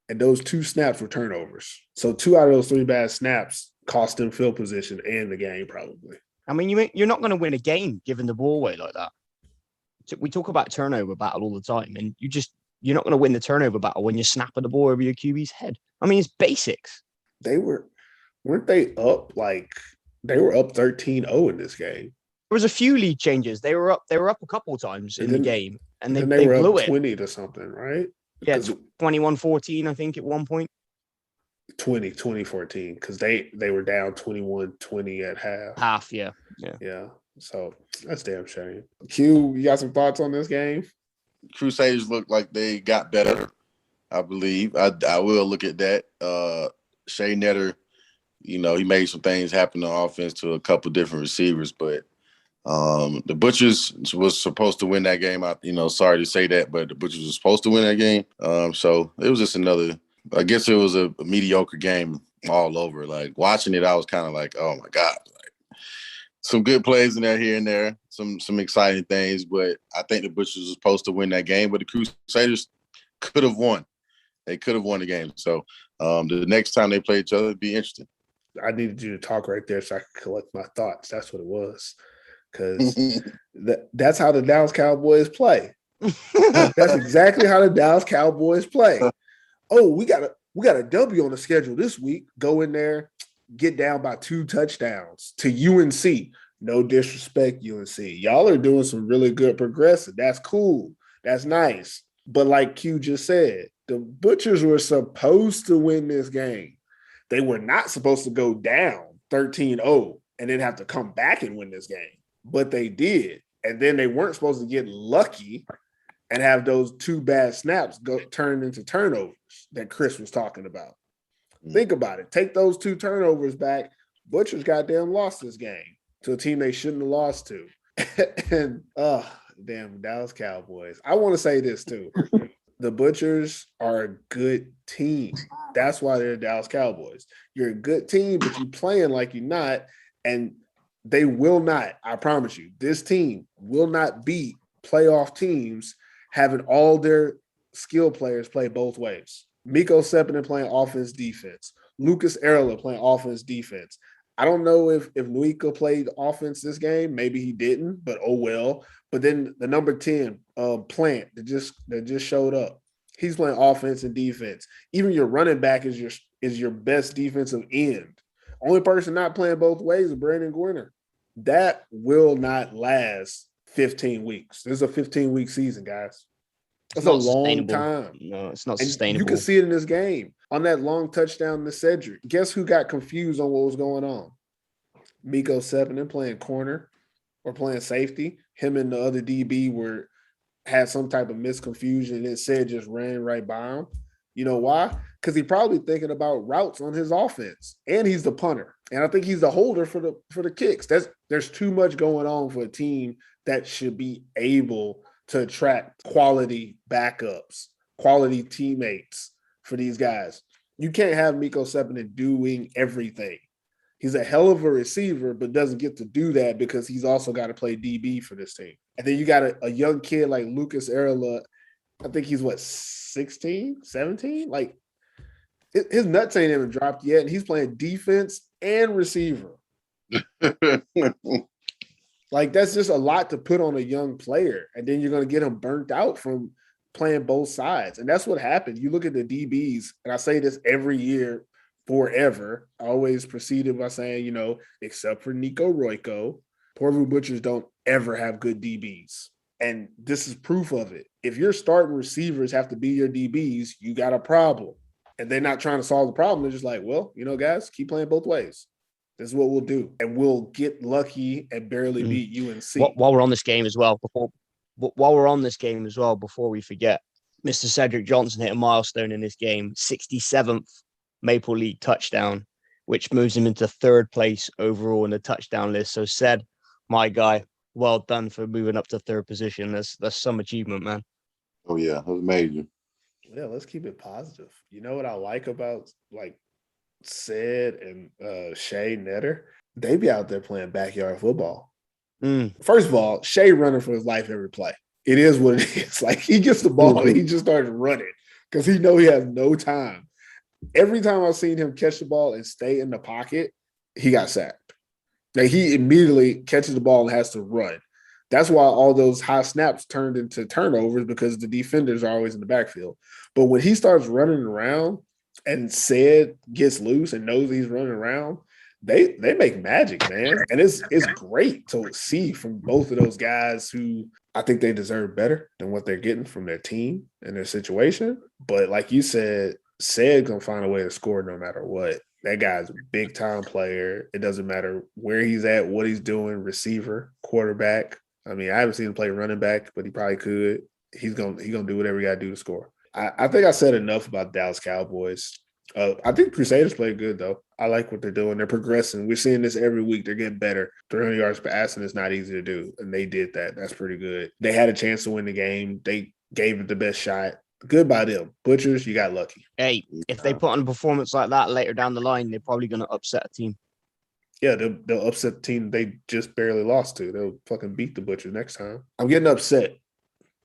Speaker 2: and those 2 snaps were turnovers. So 2 out of those 3 bad snaps cost him field position and the game probably.
Speaker 4: I mean, you're not going to win a game giving the ball away like that. We talk about turnover battle all the time, and you're not going to win the turnover battle when you're snapping the ball over your QB's head. I mean, it's basics.
Speaker 2: Weren't they up they were up 13-0 in this game?
Speaker 4: There was a few lead changes. They were up a couple of times in the game, and they
Speaker 2: were
Speaker 4: blew
Speaker 2: up
Speaker 4: it
Speaker 2: 20 to something, right?
Speaker 4: Yeah, 21-14, I think, at one point.
Speaker 2: 2014, because they were down 21-20 at half.
Speaker 4: Yeah.
Speaker 2: So that's damn shame. Q, you got some thoughts on this game?
Speaker 3: Crusaders look like they got better, I believe. I will look at that. Shea Netter, he made some things happen on offense to a couple different receivers, but the Butchers was supposed to win that game. Sorry to say that, but the Butchers were supposed to win that game. So it was just I guess it was a mediocre game all over. Like, watching it, I was kind of like, oh my God. Some good plays in there here and there, some exciting things, but I think the Butchers were supposed to win that game, but the Crusaders could have won. They could have won the game. So the next time they play each other, it'd be interesting.
Speaker 2: I needed you to talk right there so I could collect my thoughts. That's what it was. Because that's how the Dallas Cowboys play. That's exactly how the Dallas Cowboys play. Oh, we got a W on the schedule this week. Go in there, get down by 2 touchdowns to UNC. No disrespect, UNC. Y'all are doing some really good progressive. That's cool. That's nice. But like Q just said, the Butchers were supposed to win this game. They were not supposed to go down 13-0 and then have to come back and win this game. But they did. And then they weren't supposed to get lucky and have those 2 bad snaps turn into turnovers that Chris was talking about. Think about it. Take those 2 turnovers back. Butchers goddamn lost this game to a team they shouldn't have lost to. And, damn, Dallas Cowboys. I want to say this, too. The Butchers are a good team. That's why they're the Dallas Cowboys. You're a good team, but you're playing like you're not. And they will not, I promise you, this team will not beat playoff teams having all their skill players play both ways. Miko Sepinen playing offense, defense. Lucas Erla playing offense, defense. I don't know if Nuika played offense this game. Maybe he didn't, but oh well. But then the number 10, Plant, that just showed up. He's playing offense and defense. Even your running back is your best defensive end. Only person not playing both ways is Brandon Gwinner. That will not last 15 weeks. This is a 15-week season, guys. That's a long time.
Speaker 4: No, it's not
Speaker 2: and
Speaker 4: sustainable.
Speaker 2: You can see it in this game. On that long touchdown to Cedric, guess who got confused on what was going on? Miko Sepinen playing corner or playing safety. Him and the other DB had some type of misconfusion, and then Ced just ran right by him. You know why? Because he's probably thinking about routes on his offense, and he's the punter. And I think he's the holder for the kicks. There's too much going on for a team that should be able to attract quality backups, quality teammates for these guys. You can't have Miko Sepinen doing everything. He's a hell of a receiver, but doesn't get to do that because he's also got to play DB for this team. And then you got a young kid like Lucas Erla. I think he's 16, 17? Like his nuts ain't even dropped yet. And he's playing defense and receiver. Like that's just a lot to put on a young player. And then you're going to get him burnt out from playing both sides. And that's what happened. You look at the DBs, and I say this every year forever, always preceded by saying, except for Nico Royko, Porvoo Butchers don't ever have good DBs. And this is proof of it. If your starting receivers have to be your DBs, you got a problem. And they're not trying to solve the problem. They're just like, well, guys, keep playing both ways. This is what we'll do. And we'll get lucky and barely beat UNC.
Speaker 4: While we're on this game as well, before we forget, Mr. Cedric Johnson hit a milestone in this game, 67th Maple League touchdown, which moves him into third place overall in the touchdown list. So Ced, my guy, well done for moving up to third position. That's some achievement, man.
Speaker 3: Oh yeah, that was major.
Speaker 2: Yeah, let's keep it positive. You know what I like about like Ced and Shay Netter? They be out there playing backyard football. First of all, Shay running for his life every play. It is what it is. Like he gets the ball and he just starts running because he know he has no time. Every time I've seen him catch the ball and stay in the pocket, he got sacked. Like he immediately catches the ball and has to run. That's why all those high snaps turned into turnovers because the defenders are always in the backfield. But when he starts running around and Ced gets loose and knows he's running around, they make magic, man. And it's great to see from both of those guys who I think they deserve better than what they're getting from their team and their situation. But like you said, Ced gonna find a way to score no matter what. That guy's a big time player. It doesn't matter where he's at, what he's doing, receiver, quarterback. I mean, I haven't seen him play running back, but he probably could. He's gonna do whatever he got to do to score. I think I said enough about Dallas Cowboys. I think Crusaders play good though. I like what they're doing. They're progressing. We're seeing this every week. They're getting better. 300 yards passing is not easy to do, and they did that. That's pretty good. They had a chance to win the game. They gave it the best shot. Good by them. Butchers, you got lucky.
Speaker 4: Hey, if they put on a performance like that later down the line, they're probably going to upset a team.
Speaker 2: Yeah, they'll upset the team they just barely lost to. They'll fucking beat the Butchers next time. I'm getting upset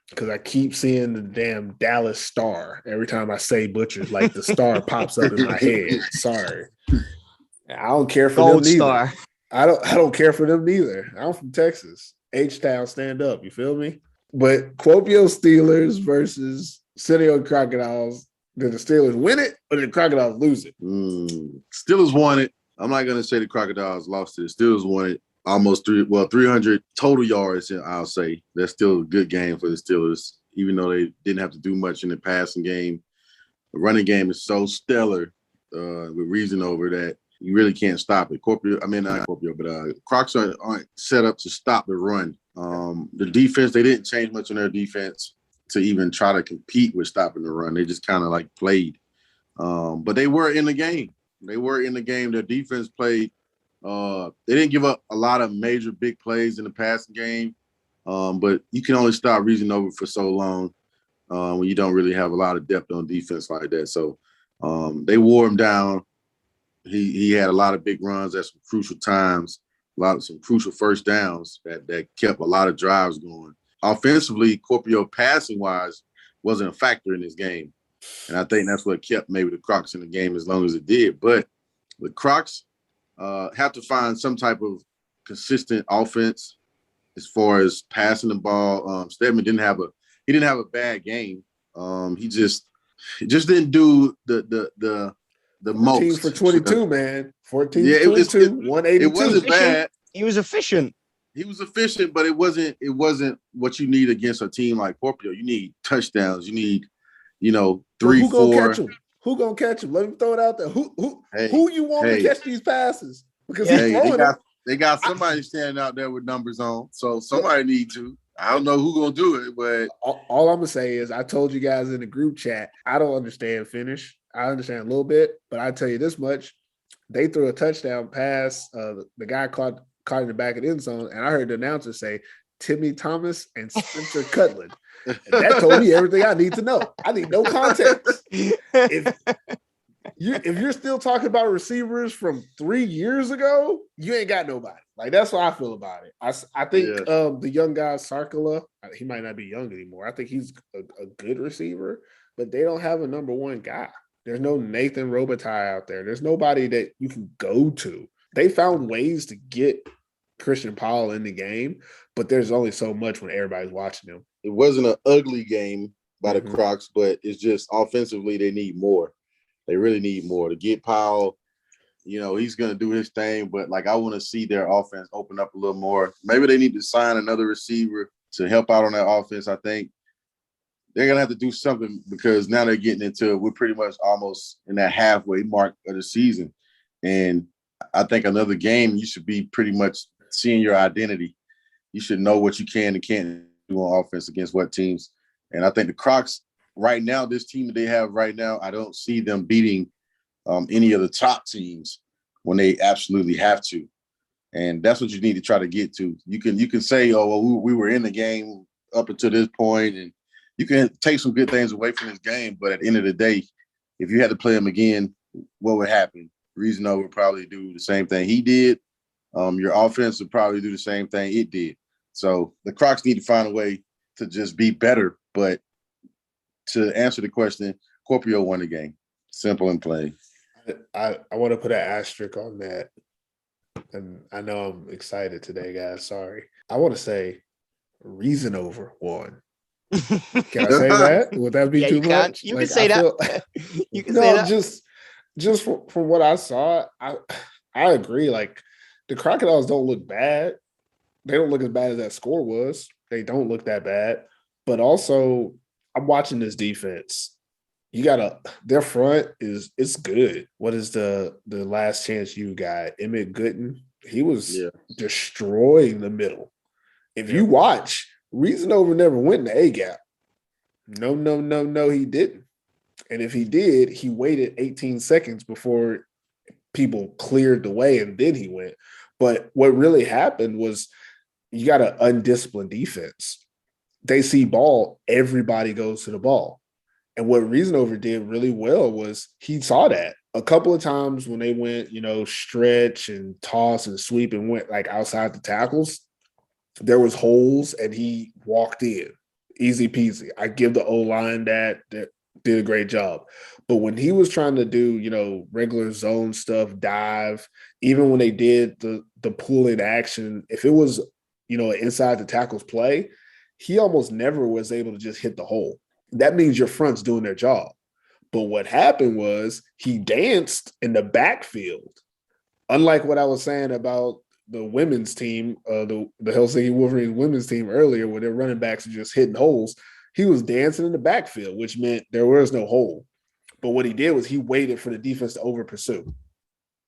Speaker 2: because I keep seeing the damn Dallas Star every time I say Butchers. Like the star pops up in my head. Sorry, I don't care for
Speaker 4: Gold
Speaker 2: them
Speaker 4: Star.
Speaker 2: neither. I don't care for them neither. I'm from Texas. H-Town, stand up. You feel me? But Kuopio Steelers versus City of Crocodiles. Did the Steelers win it or did the Crocodiles lose it?
Speaker 3: Steelers won it. I'm not going to say the Crocodiles lost it. The Steelers won it. Almost 300 total yards, I'll say. That's still a good game for the Steelers, even though they didn't have to do much in the passing game. The running game is so stellar with reason over that you really can't stop it. Crocs aren't set up to stop the run. The defense, they didn't change much on their defense to even try to compete with stopping the run. They just kind of like played. But they were in the game. Their defense played. They didn't give up a lot of major big plays in the passing game. But you can only stop Reason over for so long when you don't really have a lot of depth on defense like that. So they wore him down. He had a lot of big runs at some crucial times, some crucial first downs that kept a lot of drives going. Offensively, Kuopio passing-wise wasn't a factor in this game. And I think that's what kept maybe the Crocs in the game as long as it did. But the Crocs have to find some type of consistent offense as far as passing the ball. Stedman didn't have a bad game. He just didn't do the most.
Speaker 2: 14 for 22, man. 14
Speaker 3: for
Speaker 2: 22, 182.
Speaker 3: It wasn't bad.
Speaker 4: He was efficient.
Speaker 3: He was efficient, but it wasn't what you need against a team like Kuopio. You need touchdowns. You need, 3, 4.
Speaker 2: Who gonna catch him? Let me throw it out there. Who you want to catch these passes? Because
Speaker 3: they got somebody standing out there with numbers on. So somebody need to. I don't know who's gonna do it, but
Speaker 2: all I'm gonna say is I told you guys in the group chat, I don't understand finish. I understand a little bit, but I tell you this much: they threw a touchdown pass. The guy caught in the back of the end zone, and I heard the announcer say, Timmy Thomas, and Spencer Cutland. And that told me everything I need to know. I need no context. If you're still talking about receivers from 3 years ago, you ain't got nobody. Like, that's what I feel about it. I think the young guy, Sarkala, he might not be young anymore. I think he's a good receiver, but they don't have a number one guy. There's no Nathan Robitaille out there. There's nobody that you can go to. They found ways to get Christian Powell in the game, but there's only so much when everybody's watching him.
Speaker 3: It wasn't an ugly game by the Crocs, but it's just offensively they need more. They really need more to get Powell. You know, he's going to do his thing, but like I want to see their offense open up a little more. Maybe they need to sign another receiver to help out on that offense. I think they're going to have to do something because now they're getting into it. We're pretty much almost in that halfway mark of the season. And I think another game, you should be pretty much seeing your identity. You should know what you can and can't do on offense against what teams. And I think the Crocs right now, this team that they have right now, I don't see them beating any of the top teams when they absolutely have to. And that's what you need to try to get to. You can say, oh, well, we were in the game up until this point, and you can take some good things away from this game. But at the end of the day, if you had to play them again, what would happen? Reasono would probably do the same thing he did. Your offense would probably do the same thing it did. So the Crocs need to find a way to just be better. But to answer the question, Kuopio won the game. Simple and plain.
Speaker 2: I want to put an asterisk on that. And I know I'm excited today, guys. Sorry. I want to say Reasonover won. Can I say that? Would that be too much?
Speaker 4: You can say that. You can say that.
Speaker 2: Just from what I saw, I agree. Like, the Crocodiles don't look bad. They don't look as bad as that score was. They don't look that bad. But also, I'm watching this defense. Their front it's good. What is the last chance you got? Emmett Gooden. He was destroying the middle. If you watch, Reasonover never went in the A gap. No, he didn't. And if he did, he waited 18 seconds before people cleared the way, and then he went. But what really happened was you got an undisciplined defense. They see ball, everybody goes to the ball. And what Reasonover did really well was he saw that. A couple of times when they went, stretch and toss and sweep and went like outside the tackles, there was holes and he walked in. Easy peasy. I give the O-line that did a great job. But when he was trying to do, regular zone stuff, dive, even when they did the pull-in action, if it was, an inside the tackles play, he almost never was able to just hit the hole. That means your front's doing their job. But what happened was he danced in the backfield. Unlike what I was saying about the women's team, the Helsinki Wolverines women's team earlier, where their running backs are just hitting holes, he was dancing in the backfield, which meant there was no hole. But what he did was he waited for the defense to over pursue.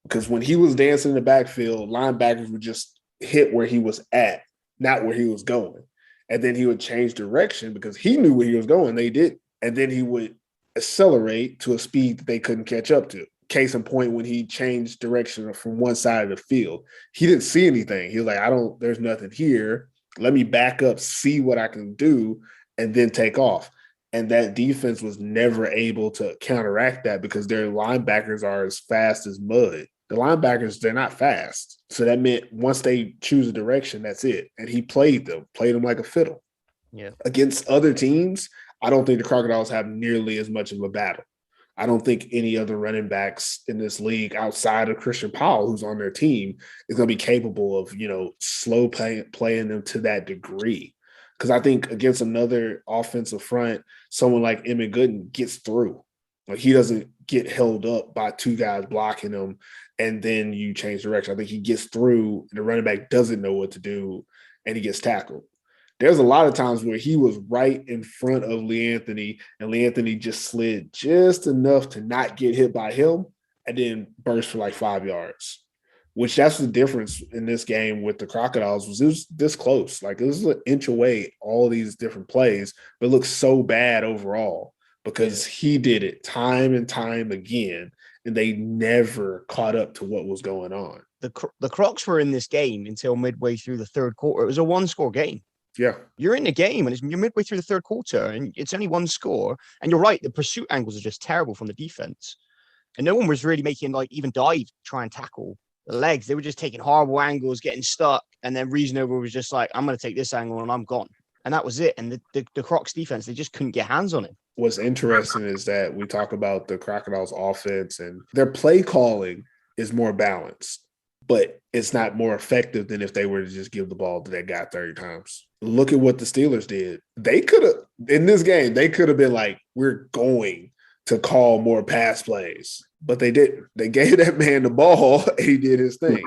Speaker 2: Because when he was dancing in the backfield, linebackers would just hit where he was at, not where he was going. And then he would change direction because he knew where he was going. They did. And then he would accelerate to a speed that they couldn't catch up to. Case in point, when he changed direction from one side of the field, he didn't see anything. He was like, there's nothing here. Let me back up, see what I can do, and then take off. And that defense was never able to counteract that because their linebackers are as fast as mud. The linebackers, they're not fast. So that meant once they choose a direction, that's it. And he played them like a fiddle.
Speaker 4: Yeah.
Speaker 2: Against other teams, I don't think the Crocodiles have nearly as much of a battle. I don't think any other running backs in this league outside of Christian Powell, who's on their team, is going to be capable of, slow playing them to that degree. Because I think against another offensive front, someone like Emmett Gooden gets through. Like, he doesn't get held up by two guys blocking him, and then you change direction. I think he gets through, and the running back doesn't know what to do, and he gets tackled. There's a lot of times where he was right in front of Lee Anthony, and Lee Anthony just slid just enough to not get hit by him, and then burst for like 5 yards. Which that's the difference in this game with the Crocodiles was it was this close. Like, it was an inch away, all these different plays, but it looked so bad overall because he did it time and time again, and they never caught up to what was going on.
Speaker 4: The Crocs were in this game until midway through the third quarter. It was a one-score game.
Speaker 2: Yeah.
Speaker 4: You're in the game and you're midway through the third quarter and it's only one score. And you're right, the pursuit angles are just terrible from the defense. And no one was really making like even dive, try and tackle the legs. They were just taking horrible angles, getting stuck. And then Reasonable was just like, I'm going to take this angle and I'm gone. And that was it. And the Crocs defense, they just couldn't get hands on it.
Speaker 2: What's interesting is that we talk about the Crocodiles offense and their play calling is more balanced, but it's not more effective than if they were to just give the ball to that guy 30 times. Look at what the Steelers did. They could have, in this game, they could have been like, we're going to call more pass plays, but they didn't. They gave that man the ball and he did his thing.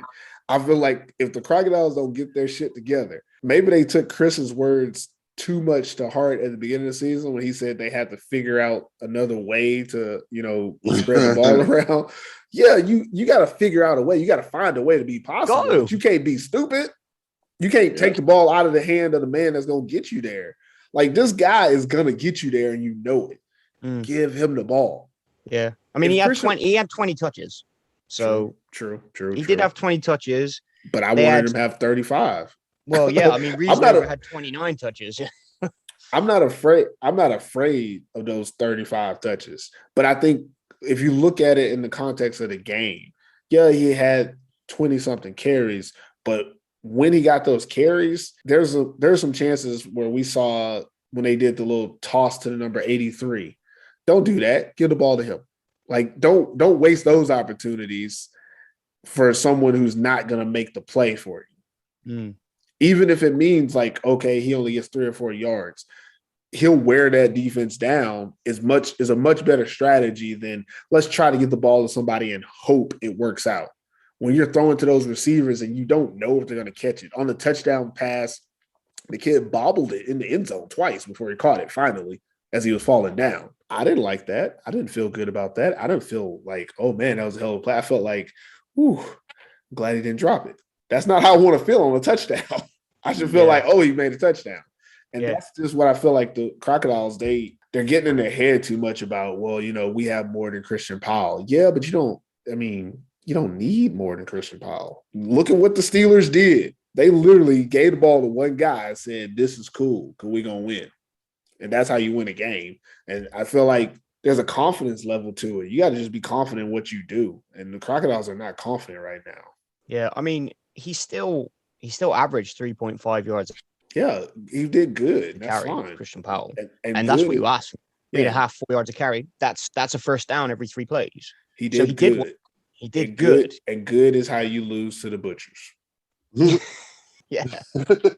Speaker 2: I feel like if the Crocodiles don't get their shit together, maybe they took Chris's words too much to heart at the beginning of the season when he said they had to figure out another way to, spread the ball around. Yeah, you got to figure out a way. You got to find a way to be possible. But you can't be stupid. You can't take the ball out of the hand of the man that's going to get you there. Like, this guy is going to get you there and you know it. Give him the ball.
Speaker 4: Yeah. I mean, he had 20 touches. So
Speaker 2: true.
Speaker 4: He did have 20 touches.
Speaker 2: But I wanted him to have 35.
Speaker 4: Well, yeah, I mean, Reasonable had 29 touches.
Speaker 2: I'm not afraid of those 35 touches. But I think if you look at it in the context of the game, yeah, he had 20-something carries, but when he got those carries, there's some chances where we saw when they did the little toss to the number 83. Don't do that. Give the ball to him. Like, don't waste those opportunities for someone who's not going to make the play for you. Even if it means like, okay, he only gets 3 or 4 yards, he'll wear that defense down is a much better strategy than let's try to get the ball to somebody and hope it works out. When you're throwing to those receivers and you don't know if they're going to catch it. On the touchdown pass, the kid bobbled it in the end zone twice before he caught it finally as he was falling down. I didn't like that. I didn't feel good about that. I didn't feel like, oh man, that was a hell of a play. I felt like, I'm glad he didn't drop it. That's not how I want to feel on a touchdown. I should feel like, he made a touchdown. And that's just what I feel like the Crocodiles, they're getting in their head too much about, we have more than Christian Powell. Yeah, but you don't need more than Christian Powell. Look at what the Steelers did. They literally gave the ball to one guy and said, this is cool because we're going to win. And that's how you win a game. And I feel like there's a confidence level to it. You got to just be confident in what you do. And the Crocodiles are not confident right now. Yeah,
Speaker 4: I mean, he still averaged 3.5 yards.
Speaker 2: Yeah, he did good. That's fine.
Speaker 4: Christian Powell. And that's what you asked for. 3.5, 4 yards a carry. That's a first down every 3 plays.
Speaker 2: He did good.
Speaker 4: He did good.
Speaker 2: And good is how you lose to the Butchers.
Speaker 4: Yeah.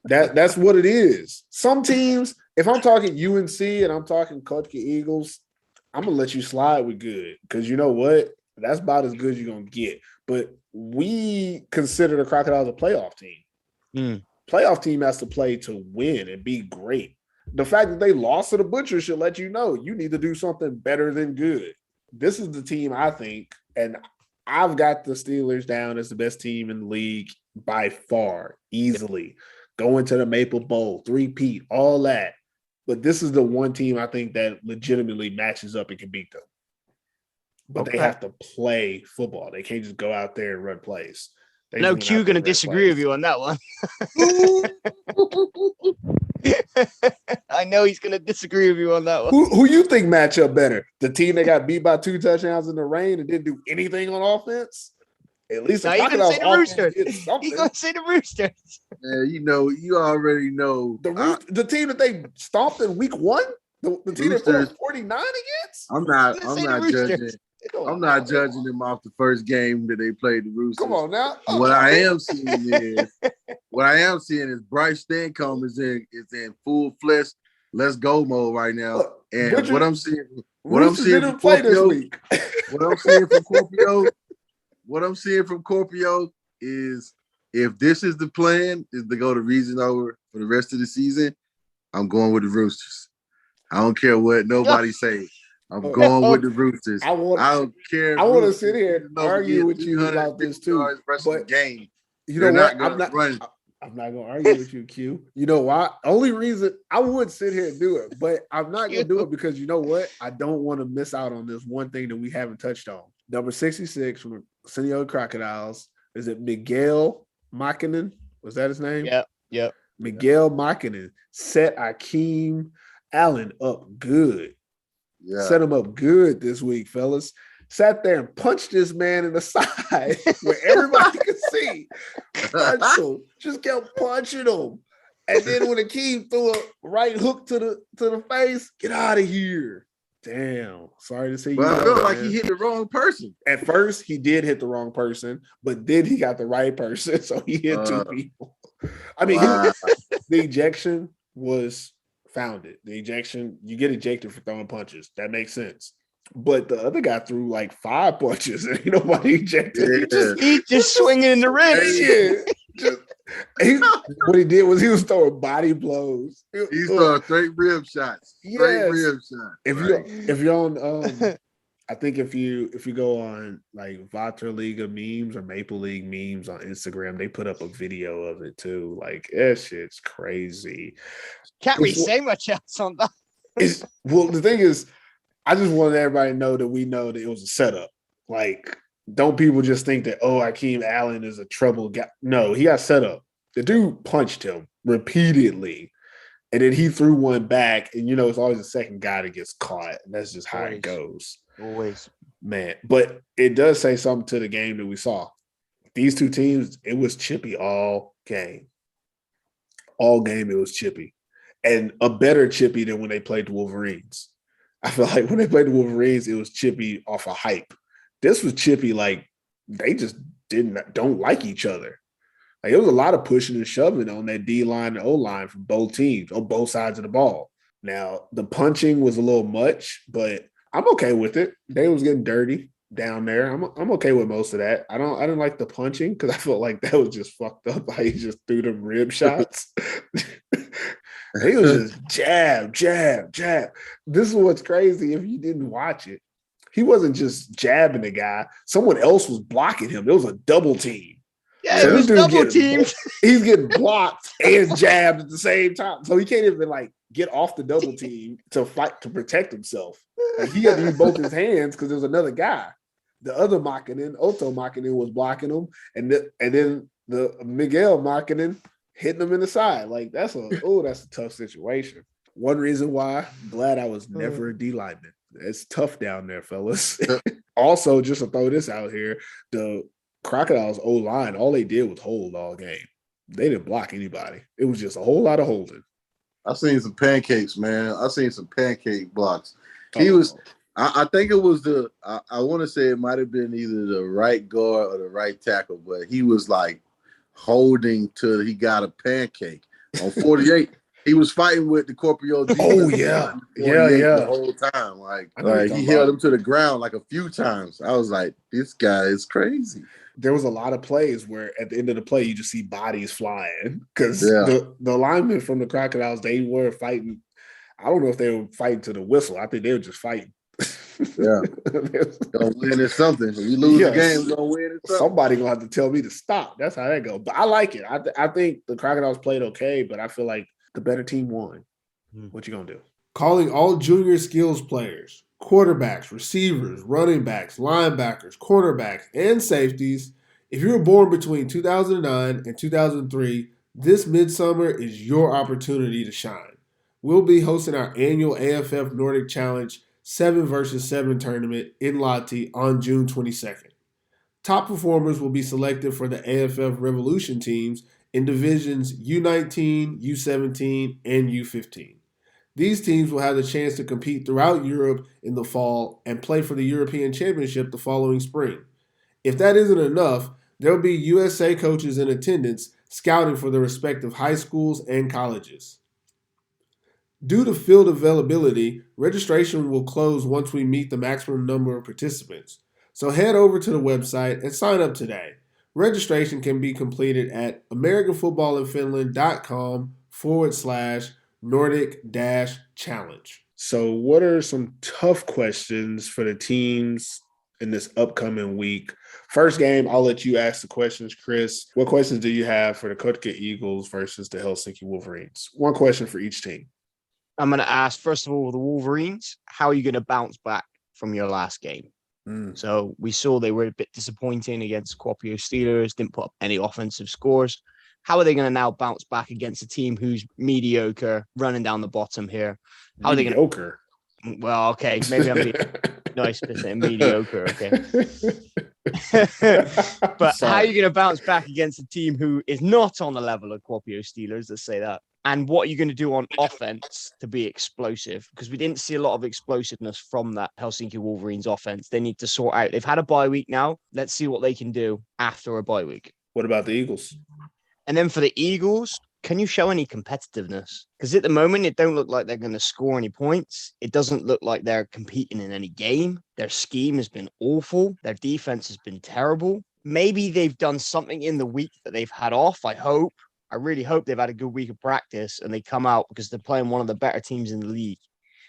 Speaker 2: That's what it is. Some teams, if I'm talking UNC and I'm talking Kuopio Eagles, I'm going to let you slide with good because you know what? That's about as good as you're going to get. But we consider the Crocodiles a playoff team. Playoff team has to play to win and be great. The fact that they lost to the Butchers should let you know you need to do something better than good. This is the team, I think, and I've got the Steelers down as the best team in the league by far, easily. Going to the Maple Bowl, 3-peat, all that. But this is the one team I think that legitimately matches up and can beat them. But they have to play football. They can't just go out there and run plays.
Speaker 4: Q going to disagree with you on that one. I know he's going to disagree with you on that one.
Speaker 2: Who you think match up better? The team that got beat by 2 touchdowns in the rain and didn't do anything on offense? At least
Speaker 4: he's going to say the Roosters. He's going to say the Roosters.
Speaker 3: Yeah, you already know.
Speaker 2: The team that they stomped in week 1? The team that put 49 against?
Speaker 3: I'm not judging. I'm not judging them off the first game that they played the Roosters.
Speaker 2: Come on now.
Speaker 3: What I am seeing is Bryce Stancomb is in full flesh, let's go mode right now. And what I'm seeing from Kuopio is if this is the plan, is to go to region over for the rest of the season, I'm going with the Roosters. I don't care what nobody says. I'm going with the Roosters. I don't care.
Speaker 2: I want to sit here and argue with you about this too. But
Speaker 3: game.
Speaker 2: You know what? I'm not going to argue with you, Q. You know why? Only reason I would sit here and do it, but I'm not going to do it because you know what? I don't want to miss out on this one thing that we haven't touched on. Number 66 from the Senio Crocodiles. Is it Miguel Makinen? Was that his name?
Speaker 4: Yep.
Speaker 2: Miguel Makinen set Ikeem Allen up good.
Speaker 3: Yeah.
Speaker 2: Set him up good this week, fellas. Sat there and punched this man in the side where everybody could see. Punched him. Just kept punching him. And then when Ikeem threw a right hook to the face, get out of here. Damn. Sorry to see you.
Speaker 3: But I felt like he hit the wrong person.
Speaker 2: At first, he did hit the wrong person, but then he got the right person. So he hit two people. I mean,
Speaker 3: Wow.
Speaker 2: the ejection was founded. The ejection, you get ejected for throwing punches. That makes sense. But the other guy threw like 5 punches and ain't nobody ejected.
Speaker 3: Yeah.
Speaker 4: He just swinging in the ribs.
Speaker 2: What he did was he was throwing body blows.
Speaker 3: He's throwing straight rib shots. Straight rib shots.
Speaker 2: If you're on I think if you go on like Vatra Liga memes or Maple League memes on Instagram, they put up a video of it too. Like that shit's crazy.
Speaker 4: Can't we say much else on that?
Speaker 2: Well, the thing is, I just wanted everybody to know that we know that it was a setup. Like, don't people just think that, oh, Ikeem Allen is a trouble guy? No, he got set up. The dude punched him repeatedly. And then he threw one back. And, it's always the second guy that gets caught. And that's just how it goes.
Speaker 4: Always.
Speaker 2: Man. But it does say something to the game that we saw. These two teams, it was chippy all game. All game, it was chippy. And a better chippy than when they played the Wolverines. I feel like when they played the Wolverines, it was chippy off of hype. This was chippy like they just don't like each other. Like it was a lot of pushing and shoving on that D line and O line from both teams on both sides of the ball. Now the punching was a little much, but I'm okay with it. They was getting dirty down there. I'm okay with most of that. I didn't like the punching because I felt like that was just fucked up. How he just threw them rib shots. He was just jab. This is what's crazy if you didn't watch it. He wasn't just jabbing the guy. Someone else was blocking him. There was a double team.
Speaker 4: Yeah, so it was double teamed.
Speaker 2: He's getting blocked and jabbed at the same time. So he can't even like get off the double team to fight to protect himself. Like he had to use both his hands because there was another guy. The other Otto Makinen was blocking him. And then the Miguel Makinen hitting him in the side. Like that's a tough situation. One reason why I'm glad I was never a D lineman. It's tough down there, fellas. Also, just to throw this out here, the Crocodiles O-line, all they did was hold all game. They didn't block anybody. It was just a whole lot of holding.
Speaker 3: I've seen some pancakes, man. I've seen some pancake blocks. He was, I think it was I want to say it might have been either the right guard or the right tackle, but he was like holding till he got a pancake. On 48, he was fighting with the Kuopio Steelers.
Speaker 2: Oh, yeah.
Speaker 3: The whole time. Like he held him to the ground like a few times. I was like, this guy is crazy.
Speaker 2: There was a lot of plays where at the end of the play, you just see bodies flying because the linemen from the Crocodiles, they were fighting. I don't know if they were fighting to the whistle. I think they were just fighting.
Speaker 3: Yeah. Gonna win at something. If we lose the game, we're gonna win at something.
Speaker 2: Somebody gonna have to tell me to stop. That's how that goes. But I like it. I think the Crocodiles played okay, but I feel like the better team won. What you gonna do? Calling all junior skills players, quarterbacks, receivers, running backs, linebackers, cornerbacks, and safeties. If you were born between 2009 and 2003, this midsummer is your opportunity to shine. We'll be hosting our annual AFF Nordic Challenge 7 vs. 7 tournament in Lahti on June 22nd. Top performers will be selected for the AFF Revolution teams in divisions U19, U17, and U15. These teams will have the chance to compete throughout Europe in the fall and play for the European Championship the following spring. If that isn't enough, there will be USA coaches in attendance scouting for the respective high schools and colleges. Due to field availability, registration will close once we meet the maximum number of participants. So head over to the website and sign up today. Registration can be completed at americanfootballinfinland.com/Nordic-challenge. So what are some tough questions for the teams in this upcoming week? First game, I'll let you ask the questions, Chris. What questions do you have for the Kotka Eagles versus the Helsinki Wolverines? One question for each team.
Speaker 4: I'm going to ask, first of all, the Wolverines, how are you going to bounce back from your last game? So we saw they were a bit disappointing against Kuopio Steelers, didn't put up any offensive scores. How are they going to now bounce back against a team who's mediocre, running down the bottom here? How are they going to?
Speaker 2: Mediocre.
Speaker 4: Well, okay, maybe I'm being nice to say mediocre. Okay. But how are you going to bounce back against a team who is not on the level of Kuopio Steelers? Let's say that. And what are you going to do on offense to be explosive? Because we didn't see a lot of explosiveness from that Helsinki Wolverines offense. They need to sort out. They've had a bye week now. Let's see what they can do after a bye week.
Speaker 2: What about the Eagles?
Speaker 4: And then for the Eagles, can you show any competitiveness? Because at the moment, it don't look like they're going to score any points. It doesn't look like they're competing in any game. Their scheme has been awful. Their defense has been terrible. Maybe they've done something in the week that they've had off. I really hope they've had a good week of practice and they come out because they're playing one of the better teams in the league.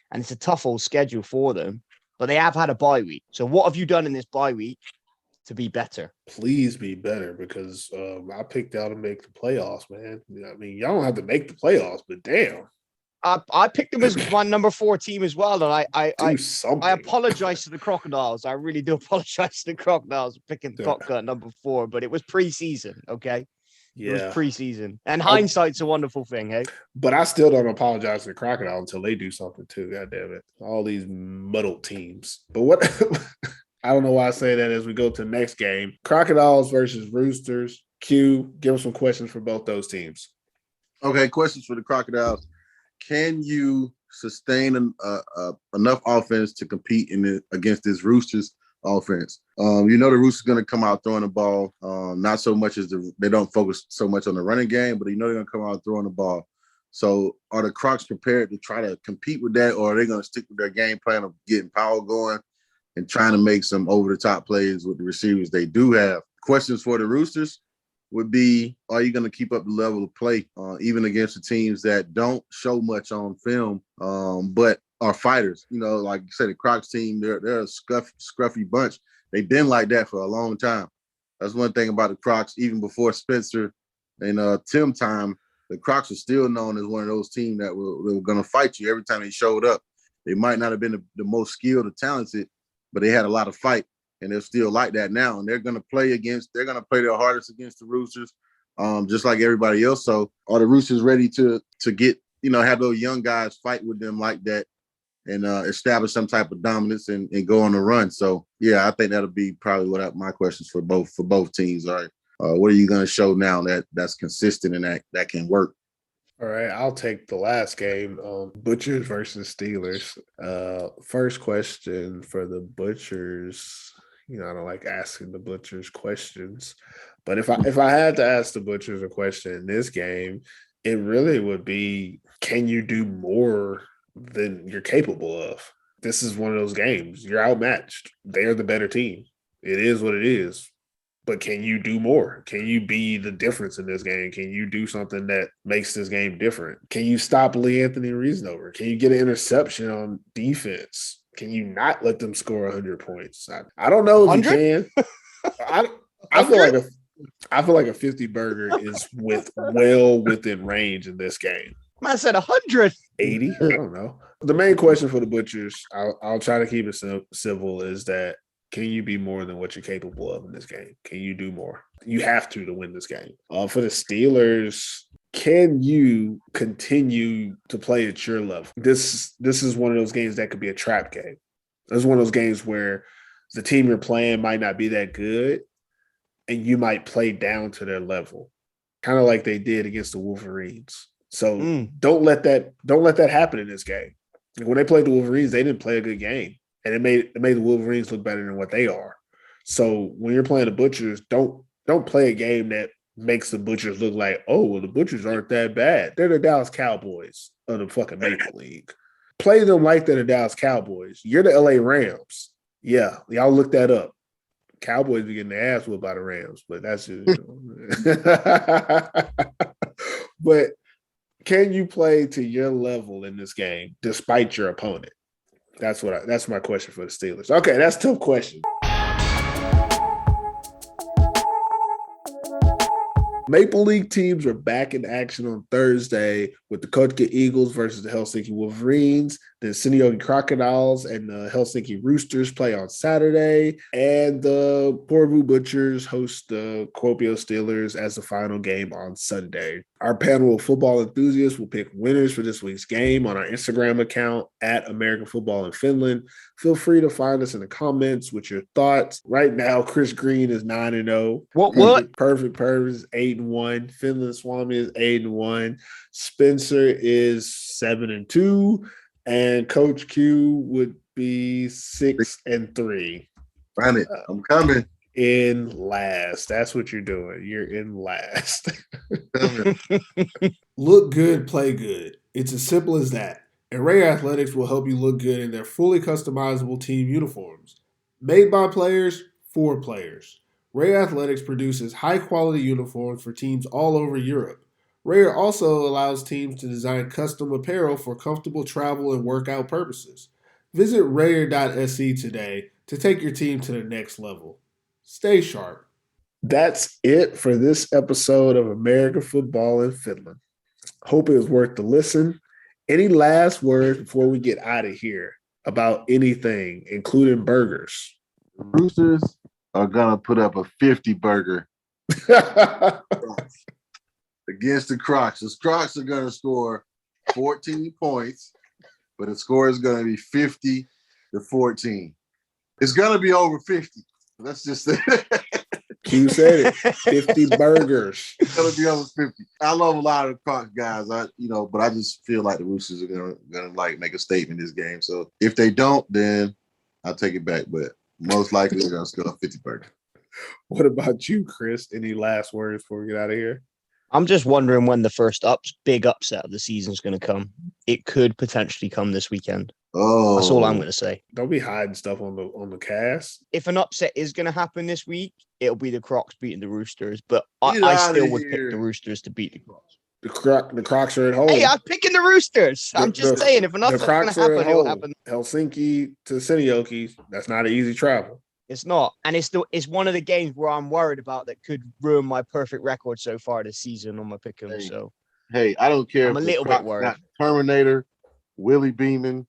Speaker 4: And it's a tough old schedule for them, but they have had a bye week. So what have you done in this bye week to be better?
Speaker 2: Please be better, because I picked y'all to make the playoffs, man. I mean, y'all don't have to make the playoffs, but damn.
Speaker 4: I picked them as my number 4 team as well. And I apologize to the Crocodiles. I really do apologize to the Crocodiles for picking Kotka at number 4, but it was preseason, okay? Yeah. It was preseason. And hindsight's a wonderful thing, hey?
Speaker 2: But I still don't apologize to the Crocodile until they do something too. God damn it. All these muddled teams. But what I don't know why I say that as we go to the next game. Crocodiles versus Roosters. Q, give us some questions for both those teams.
Speaker 3: Okay, questions for the Crocodiles. Can you sustain enough offense to compete against this Roosters offense? The Roosters going to come out throwing the ball. Not so much as they don't focus so much on the running game, but they're going to come out throwing the ball. So are the Crocs prepared to try to compete with that, or are they going to stick with their game plan of getting power going and trying to make some over-the-top plays with the receivers they do have? Questions for the Roosters would be, are you going to keep up the level of play, even against the teams that don't show much on film, but are fighters? Like you said, the Crocs team, they're a scruffy bunch. They've been like that for a long time. That's one thing about the Crocs. Even before Spencer and Tim time, the Crocs were still known as one of those teams that were going to fight you every time they showed up. They might not have been the most skilled or talented, but they had a lot of fight, and they're still like that now. And they're going to play their hardest against the Roosters, just like everybody else. So are the Roosters ready to get, have those young guys fight with them like that and establish some type of dominance and go on the run? So, yeah, I think that'll be probably my questions for both teams are. What are you going to show now that's consistent and that can work?
Speaker 2: All right, I'll take the last game, Butchers versus Steelers. First question for the Butchers. I don't like asking the Butchers questions, but if I had to ask the Butchers a question in this game, it really would be, can you do more than you're capable of? This is one of those games. You're outmatched. They're the better team. It is what it is. But can you do more? Can you be the difference in this game? Can you do something that makes this game different? Can you stop Lee Anthony Reasnover? Can you get an interception on defense? Can you not let them score 100 points? I don't know if 100? You can. I feel like a 50 burger is well within range in this game.
Speaker 4: I said 100.
Speaker 2: 80? I don't know. The main question for the Butchers, I'll try to keep it civil, is that can you be more than what you're capable of in this game? Can you do more? You have to win this game. For the Steelers, can you continue to play at your level? This is one of those games that could be a trap game. This is one of those games where the team you're playing might not be that good, and you might play down to their level, kind of like they did against the Wolverines. So don't let that happen in this game. When they played the Wolverines, they didn't play a good game. And it made the Wolverines look better than what they are. So when you're playing the Butchers, don't play a game that makes the Butchers look like, oh, well, the Butchers aren't that bad. They're the Dallas Cowboys of the fucking Maple League. Play them like they're the Dallas Cowboys. You're the LA Rams. Yeah, y'all look that up. Cowboys be getting their ass whooped by the Rams, but that's just but can you play to your level in this game despite your opponent? That's my question for the Steelers. Okay, that's a tough question. Maple League teams are back in action on Thursday with the Kotka Eagles versus the Helsinki Wolverines. The Seinäjoki Crocodiles and the Helsinki Roosters play on Saturday. And the Porvoo Butchers host the Kuopio Steelers as the final game on Sunday. Our panel of football enthusiasts will pick winners for this week's game on our Instagram account at American Football in Finland. Feel free to find us in the comments with your thoughts. Right now, Chris Green is 9-0.
Speaker 4: What?
Speaker 2: Perfect Pervis is 8-1. Finland Swami is 8-1. Spencer is 7-2. And Coach Q would be 6-3.
Speaker 3: Run it. I'm coming.
Speaker 2: In last. That's what you're doing. You're in last. Look good, play good. It's as simple as that. And Reyrr Athletics will help you look good in their fully customizable team uniforms. Made by players, for players. Reyrr Athletics produces high-quality uniforms for teams all over Europe. Reyrr also allows teams to design custom apparel for comfortable travel and workout purposes. Visit Reyrr.se today to take your team to the next level. Stay sharp. That's it for this episode of American Football in Finland. Hope it was worth the listen. Any last words before we get out of here about anything, including burgers?
Speaker 3: The Roosters are going to put up a 50 burger against the Crocs. The Crocs are going to score 14 points, but the score is going to be 50-14. It's going to be over 50. Let's just say
Speaker 2: Q said it. 50 burgers.
Speaker 3: It's going to be over 50. I love a lot of the Crocs guys, but I just feel like the Roosters are going to like make a statement this game. So if they don't, then I'll take it back. But most likely they're going to score 50 burgers.
Speaker 2: What about you, Chris? Any last words before we get out of here?
Speaker 4: I'm just wondering when the first big upset of the season is going to come. It could potentially come this weekend.
Speaker 3: Oh,
Speaker 4: that's all I'm going to say.
Speaker 2: Don't be hiding stuff on the cast.
Speaker 4: If an upset is going to happen this week, it'll be the Crocs beating the Roosters. But I still would pick the Roosters to beat the Crocs.
Speaker 2: The Crocs are at home.
Speaker 4: Hey, I'm picking the Roosters. I'm just saying, if an upset's going to happen, it'll happen.
Speaker 2: Helsinki to Seinäjoki, that's not an easy travel.
Speaker 4: It's not. And it's one of the games where I'm worried about that could ruin my perfect record so far this season on my pick 'em.
Speaker 3: Hey, I don't care.
Speaker 4: I'm a little bit worried.
Speaker 3: Terminator, Willie Beeman,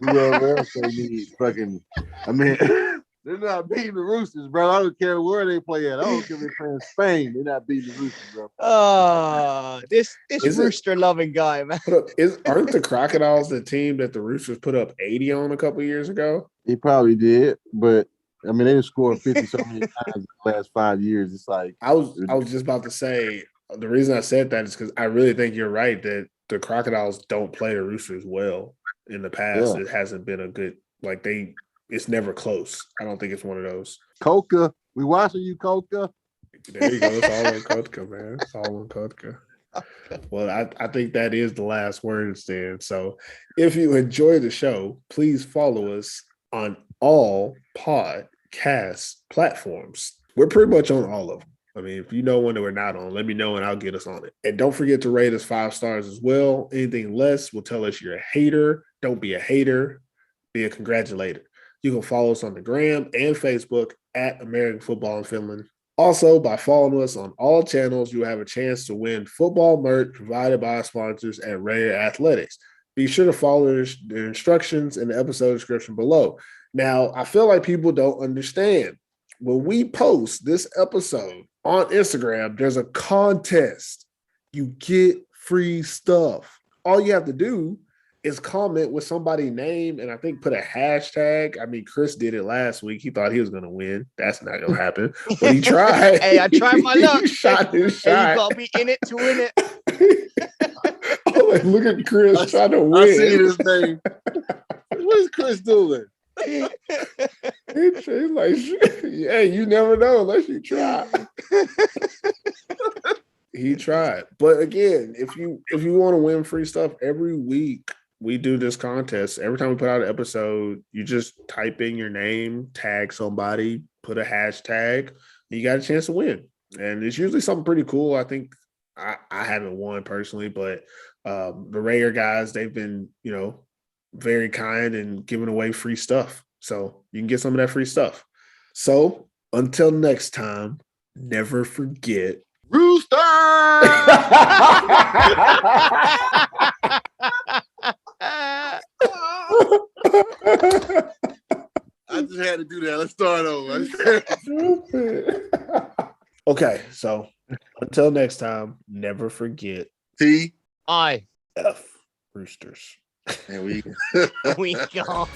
Speaker 3: whoever else they need. Fucking, they're not beating the Roosters, bro. I don't care where they play at. I don't care if they're playing Spain. They're not beating the Roosters, bro.
Speaker 4: Oh, this Rooster-loving guy, man.
Speaker 2: Aren't the Crocodiles the team that the Roosters put up 80 on a couple years ago?
Speaker 3: He probably did, but they didn't score 50 so many times in the last 5 years. It's like
Speaker 2: I was just about to say the reason I said that is because I really think you're right that the Crocodiles don't play the Roosters well in the past. Yeah. It hasn't been a good it's never close. I don't think it's one of those.
Speaker 3: Kotka, we watching you, Kotka.
Speaker 2: There you go. It's all on Kotka, man. It's all on Kotka. Well, I think that is the last words then. So if you enjoy the show, please follow us on all podcast platforms. We're pretty much on all of them. If you know one that we're not on, let me know and I'll get us on it. And don't forget to rate us 5 stars as well. Anything less will tell us you're a hater. Don't be a hater. Be a congratulator. You can follow us on the gram and Facebook at American Football in Finland. Also, by following us on all channels, you have a chance to win football merch provided by our sponsors at Reyrr Athletics. Be sure to follow the instructions in the episode description below. Now, I feel like people don't understand. When we post this episode on Instagram, there's a contest. You get free stuff. All you have to do is comment with somebody's name and I think put a hashtag. Chris did it last week. He thought he was going to win. That's not going to happen. But he tried.
Speaker 4: Hey, I tried my luck.
Speaker 2: He shot his shot.
Speaker 4: Hey, you got to be in it to win it.
Speaker 2: Look at Chris trying to win.
Speaker 3: I see his name. What is Chris doing?
Speaker 2: He's like, yeah, you never know unless you try. He tried. But again, if you want to win free stuff every week, we do this contest. Every time we put out an episode, you just type in your name, tag somebody, put a hashtag, and you got a chance to win. And it's usually something pretty cool. I think I haven't won personally, but the Reyrr guys, they've been, very kind and giving away free stuff. So you can get some of that free stuff. So until next time, never forget
Speaker 3: Rooster! I just had to do that. Let's start over.
Speaker 2: Okay, so until next time, never forget
Speaker 3: T.
Speaker 4: I.
Speaker 2: F Roosters.
Speaker 3: And we
Speaker 4: go.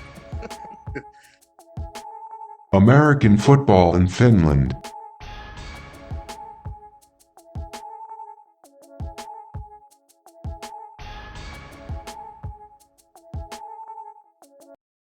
Speaker 1: American football in Finland.